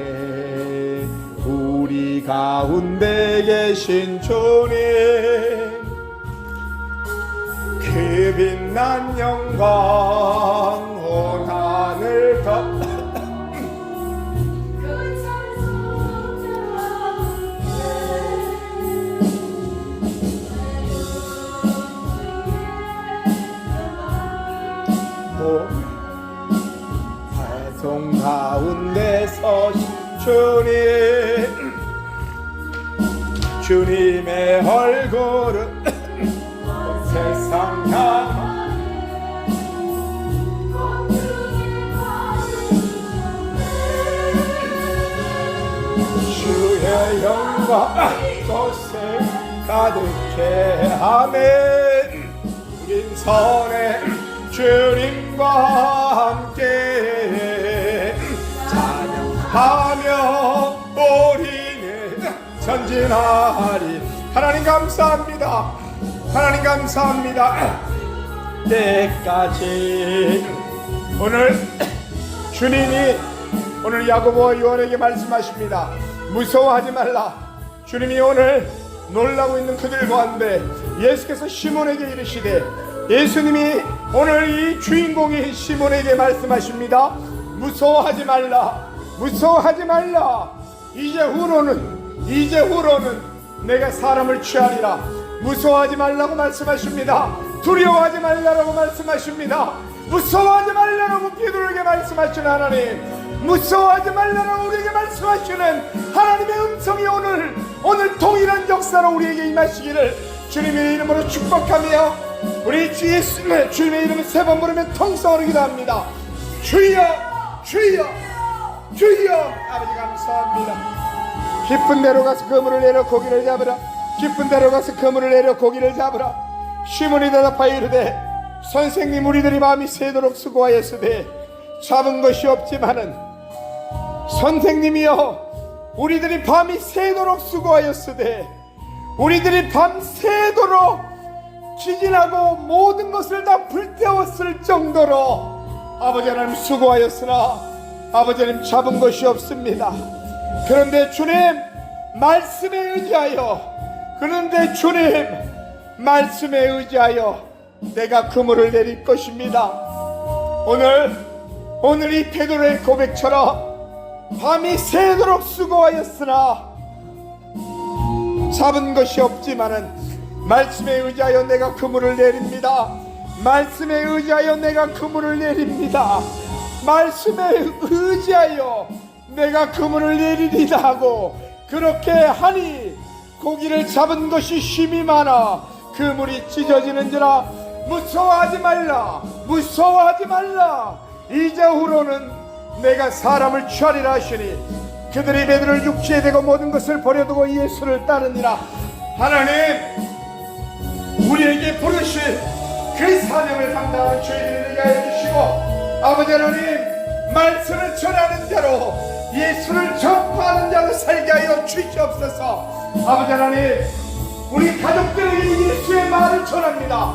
우리 가운데 계신 주님, 그 빛난 영광 온 하늘 덮 태송 가운데 서신 주님, 주님의 얼굴은 세상 향 주의 영광 곳에 가득해. 아멘. 우린 선에 주님과 함께 찬양하며 우리는 전진하리. 하나님 감사합니다. 하나님 감사합니다. 때까지 오늘 주님이 오늘 야고보와 요한에게 말씀하십니다. 무서워하지 말라. 주님이 오늘 놀라고 있는 그들 가운데 예수께서 시몬에게 이르시되, 예수님이 오늘 이 주인공인 시몬에게 말씀하십니다. 무서워하지 말라. 무서워하지 말라. 이제 후로는 내가 사람을 취하리라. 무서워하지 말라고 말씀하십니다. 두려워하지 말라고 말씀하십니다. 무서워하지 말라고 베드로에게 말씀하시는 하나님, 무서워하지 말라고 우리에게 말씀하시는 하나님의 음성이 오늘 동일한 역사로 우리에게 임하시기를 주님의 이름으로 축복하며 우리 주 예수님의 주님의 이름을 3번 부르며 통성으로 기도합니다. 주여 주여 주여. 아버지 감사합니다. 깊은 데로 가서 그물을 내려 고기를 잡으라. 깊은 데로 가서 그물을 내려 고기를 잡으라. 시몬이 대답하여 이르되, 선생님, 우리들이 밤이 새도록 수고하였으되 잡은 것이 없지만은, 선생님이여, 우리들이 밤이 새도록 수고하였으되, 우리들이 밤새도록 기진하고 모든 것을 다 불태웠을 정도로 아버지 하나님 수고하였으나 아버지 하나님 잡은 것이 없습니다. 그런데 주님 말씀에 의지하여, 말씀에 의지하여 내가 그물을 내릴 것입니다. 오늘 이 베드로의 고백처럼 밤이 새도록 수고하였으나 잡은 것이 없지만은 말씀에 의지하여 내가 그물을 내립니다. 말씀에 의지하여 내가 그물을 내립니다. 말씀에 의지하여 내가 그물을 내리리다 하고 그렇게 하니 고기를 잡은 것이 힘이 많아 그물이 찢어지는지라. 무서워하지 말라. 무서워하지 말라. 이제 후로는 내가 사람을 취하리라 하시니 그들이 베드로를 육지에 대고 모든 것을 버려두고 예수를 따르니라. 하나님, 우리에게 부르신 그 사명을 감당하는 저희들이 되게 하여 주시고, 아버지 하나님, 말씀을 전하는 자로 예수를 전파하는 자로 살게 하여 주시옵소서. 아버지 하나님, 우리 가족들에게 예수의 말을 전합니다.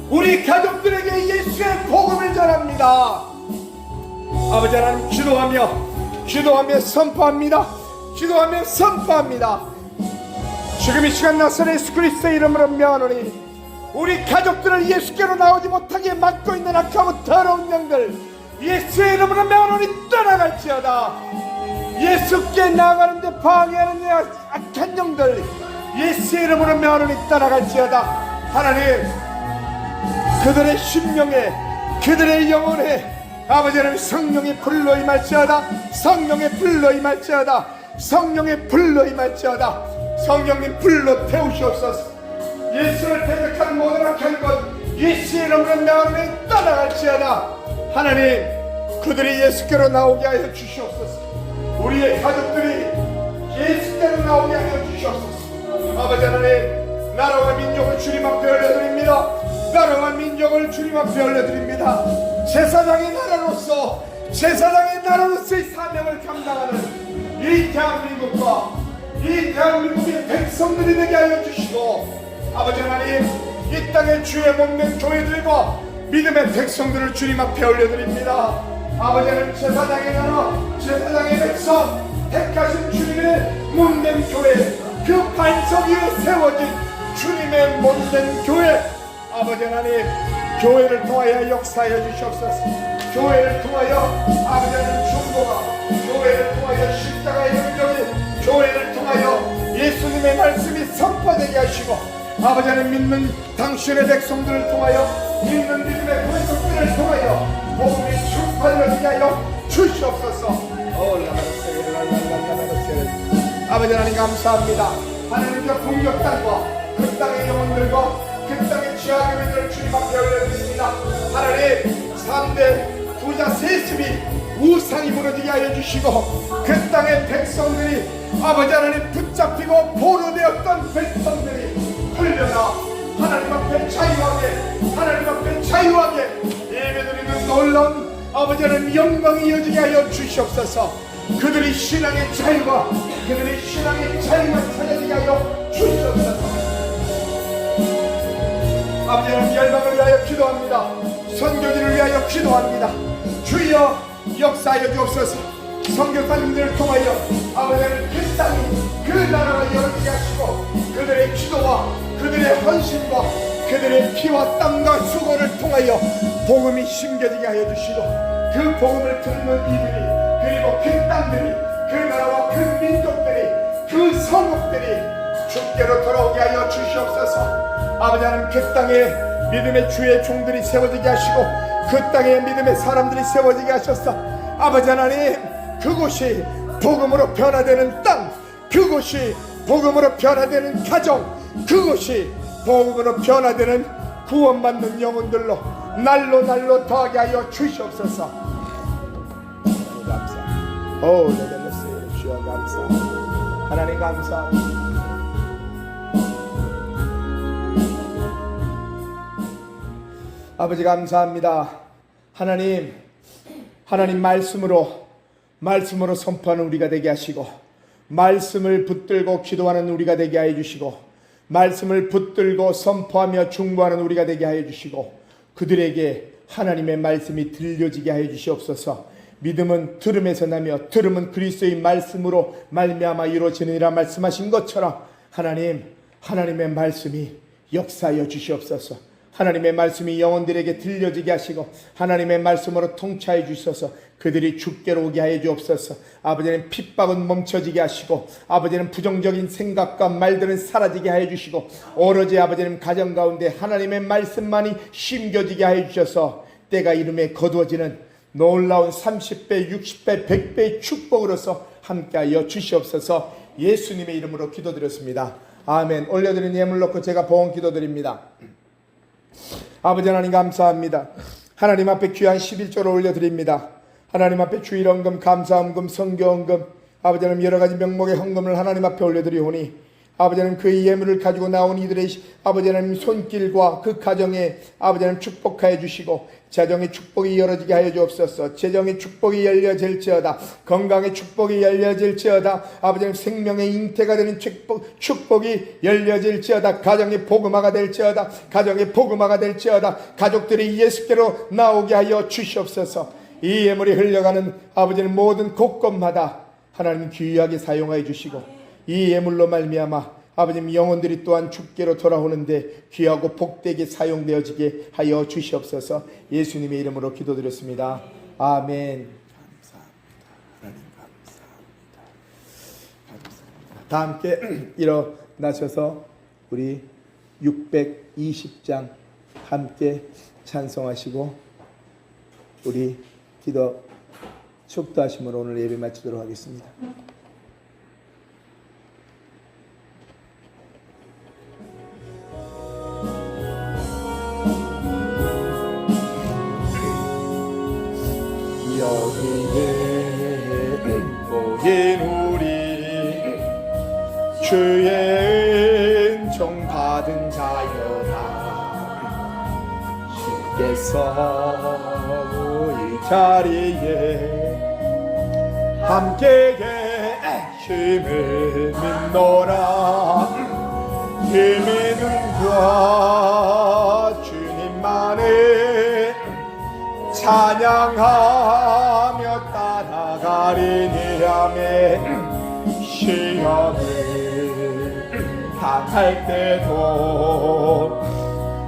우리 가족들에게 예수의 복음을 전합니다. 아버지 하나님, 기도하며 선포합니다. 기도하며 선포합니다. 지금 이 시간 나사렛 예수 그리스도의 이름으로 명하노니 우리 가족들을 예수께로 나오지 못하게 막고 있는 악하고 더러운 영들 예수의 이름으로 명하노니 떠나갈지어다. 예수께 나아가는데 방해하는 악한 영들 예수의 이름으로 명하노니 떠나갈지어다. 하나님, 그들의 심령에, 그들의 영혼에 아버지 하나님 성령의 불로 임할지어다. 성령의 불로 임할지어다. 성령의 불로 임할지어다. 성령님 불로 태우시옵소서. 예수를 대적한 모든 악한 것 예수의 이름으로 나오면 떠나갈지어다. 하나님 그들이 예수께로 나오게 하여 주시옵소서. 우리의 가족들이 예수께로 나오게 하여 주시옵소서. 아버지 하나님 나라와 민족을 주님 앞에 올려드립니다. 나라와 민족을 주님 앞에 올려드립니다. 제사장의 나라로서 제사장의 나라로서의 사명을 감당하는 이 대한민국과 이 대한민국의 백성들이 되게 하여 주시고 아버지 하나님 이 땅의 주의 몸된 교회들과 믿음의 백성들을 주님 앞에 올려드립니다. 아버지 하나님 제사장의 나라 제사장의 백성 택하신 주님의 몸된 교회 그 반석 위에 세워진 주님의 몸된 교회 아버지 하나님 교회를 통하여 역사하여 주시옵소서. 교회를 통하여 아버지 하나님 중보가 교회를 통하여 십자가의 영적인 교회를 통하여 예수님의 말씀이 선포되게 하시고 아버지 하나님 믿는 당신의 백성들을 통하여 믿는 믿음의 권속들을 통하여 복음이 출판되게 하여 주시옵소서. 아버지 하나님 감사합니다. 하나님의 공격 땅과 그 땅의 영혼들과 그 땅의 지하교회들을 주님 앞에 올려드립니다. 하나님 3대 부자 세습이 우상이 무너지게 하여 주시고 그 땅의 백성들이 아버지 하나님 붙잡히고 포로되었던 백성들이 풀려나 하나님 앞에 자유하게 하나님 앞에 자유하게 예배드리는 놀라운 아버지 하나님 영광이 이어지게 하여 주시옵소서. 그들이 신앙의 자유가 그들이 신앙의 자유가 찾아지게 하여 주시옵소서. 아버지 하나님 열방을 위하여 기도합니다. 선교지를 위하여 기도합니다. 주여 역사하여 주옵소서. 선교사님들을 통하여 아버지 하나님 그 땅이 그 나라가 열리게 하시고 그들의 기도와 그들의 헌신과 그들의 피와 땀과 수고를 통하여 복음이 심겨지게 하여 주시고 그 복음을 듣는 이들이 그리고 그 땅들이 그 나라와 그 민족들이 그 성읍들이 주께로 돌아오게 하여 주시옵소서. 아버지 하나님 그 땅에 믿음의 주의 종들이 세워지게 하시고 그 땅에 믿음의 사람들이 세워지게 하셔서 아버지 하나님 그곳이 복음으로 변화되는 땅 그곳이 복음으로 변화되는 가정 그곳이 복음으로 변화되는 구원받는 영혼들로 날로 더하게 하여 주시옵소서. 하나님 감사합니다. 레벨로스 주여 감사합니다. 하나님 감사합니다. 아버지 감사합니다. 하나님 말씀으로 선포하는 우리가 되게 하시고 말씀을 붙들고 기도하는 우리가 되게 하여 주시고 말씀을 붙들고 선포하며 중보하는 우리가 되게 하여 주시고 그들에게 하나님의 말씀이 들려지게 하여 주시옵소서. 믿음은 들음에서 나며 들음은 그리스도의 말씀으로 말미암아 이루어지느니라 말씀하신 것처럼 하나님의 말씀이 역사하여 주시옵소서. 하나님의 말씀이 영혼들에게 들려지게 하시고 하나님의 말씀으로 통치하여 주셔서 그들이 주께로 오게 하여 주옵소서. 아버지는 핍박은 멈춰지게 하시고 아버지는 부정적인 생각과 말들은 사라지게 하여 주시고 오로지 아버지는 가정 가운데 하나님의 말씀만이 심겨지게 하여 주셔서 때가 이름에 거두어지는 놀라운 30배 60배 100배의 축복으로서 함께하여 주시옵소서. 예수님의 이름으로 기도드렸습니다. 아멘. 올려드린 예물 놓고 제가 보험 기도드립니다. 아버지 하나님 감사합니다. 하나님 앞에 귀한 11조를 올려드립니다. 하나님 앞에 주일헌금, 감사헌금, 성교헌금 아버지 하나님 여러가지 명목의 헌금을 하나님 앞에 올려드리오니 아버지 하나님 그 예물을 가지고 나온 이들의 아버지 하나님 손길과 그 가정에 아버지 하나님 축복하여 주시고 재정의 축복이 열어지게 하여 주옵소서. 재정의 축복이 열려질지어다. 건강의 축복이 열려질지어다. 아버지 하나님 생명의 잉태가 되는 축복이 열려질지어다. 가정의 복음화가 될지어다. 가정의 복음화가 될지어다. 가족들이 예수께로 나오게 하여 주시옵소서. 이 예물이 흘러가는 아버지는 모든 곳곳마다 하나님 귀하게 사용하여 주시고 이 예물로 말미암아 아버님 영혼들이 또한 주께로 돌아오는데 귀하고 복되게 사용되어지게 하여 주시옵소서. 예수님의 이름으로 기도드렸습니다. 아멘. 감사합니다. 하나님 감사합니다. 다 함께 일어나셔서 우리 620장 함께 찬송하시고 우리 기도 축도하심으로 오늘 예배 마치도록 하겠습니다. 여기에 모인 우리 주의 은총 받은 자여라. 주께서 이 자리에 함께 힘을 믿노라. 힘의 눈과 주님만을 찬양하며 따라가리니 아멘. 시험을 당할 때도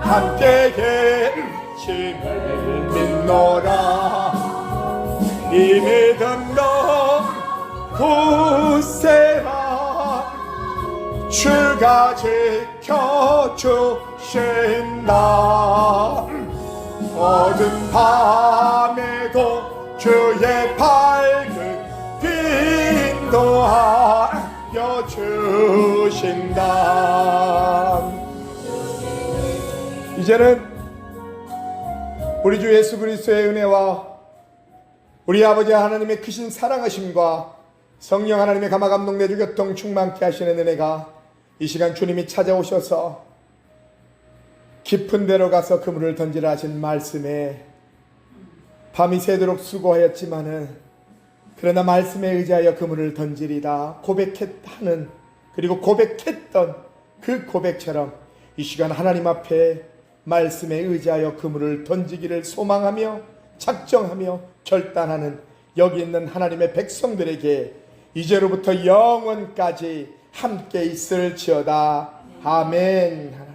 함께 힘을 믿노라. 이 믿음로 굳세라. 주가 지켜주신다. 어두운 밤에도 주의 밝은 인도하여 주신다. 이제는 우리 주 예수 그리스도의 은혜와 우리 아버지 하나님의 크신 사랑하심과 성령 하나님의 감화 감동 내주 교통 충만케 하시는 은혜가 이 시간 주님이 찾아오셔서 깊은 데로 가서 그물을 던지라 하신 말씀에 밤이 새도록 수고하였지만은 그러나 말씀에 의지하여 그물을 던지리다 고백했다는, 그리고 고백했던 그 고백처럼 이 시간 하나님 앞에 말씀에 의지하여 그물을 던지기를 소망하며 작정하며 결단하는 여기 있는 하나님의 백성들에게 이제로부터 영원까지 함께 있을지어다. 아멘.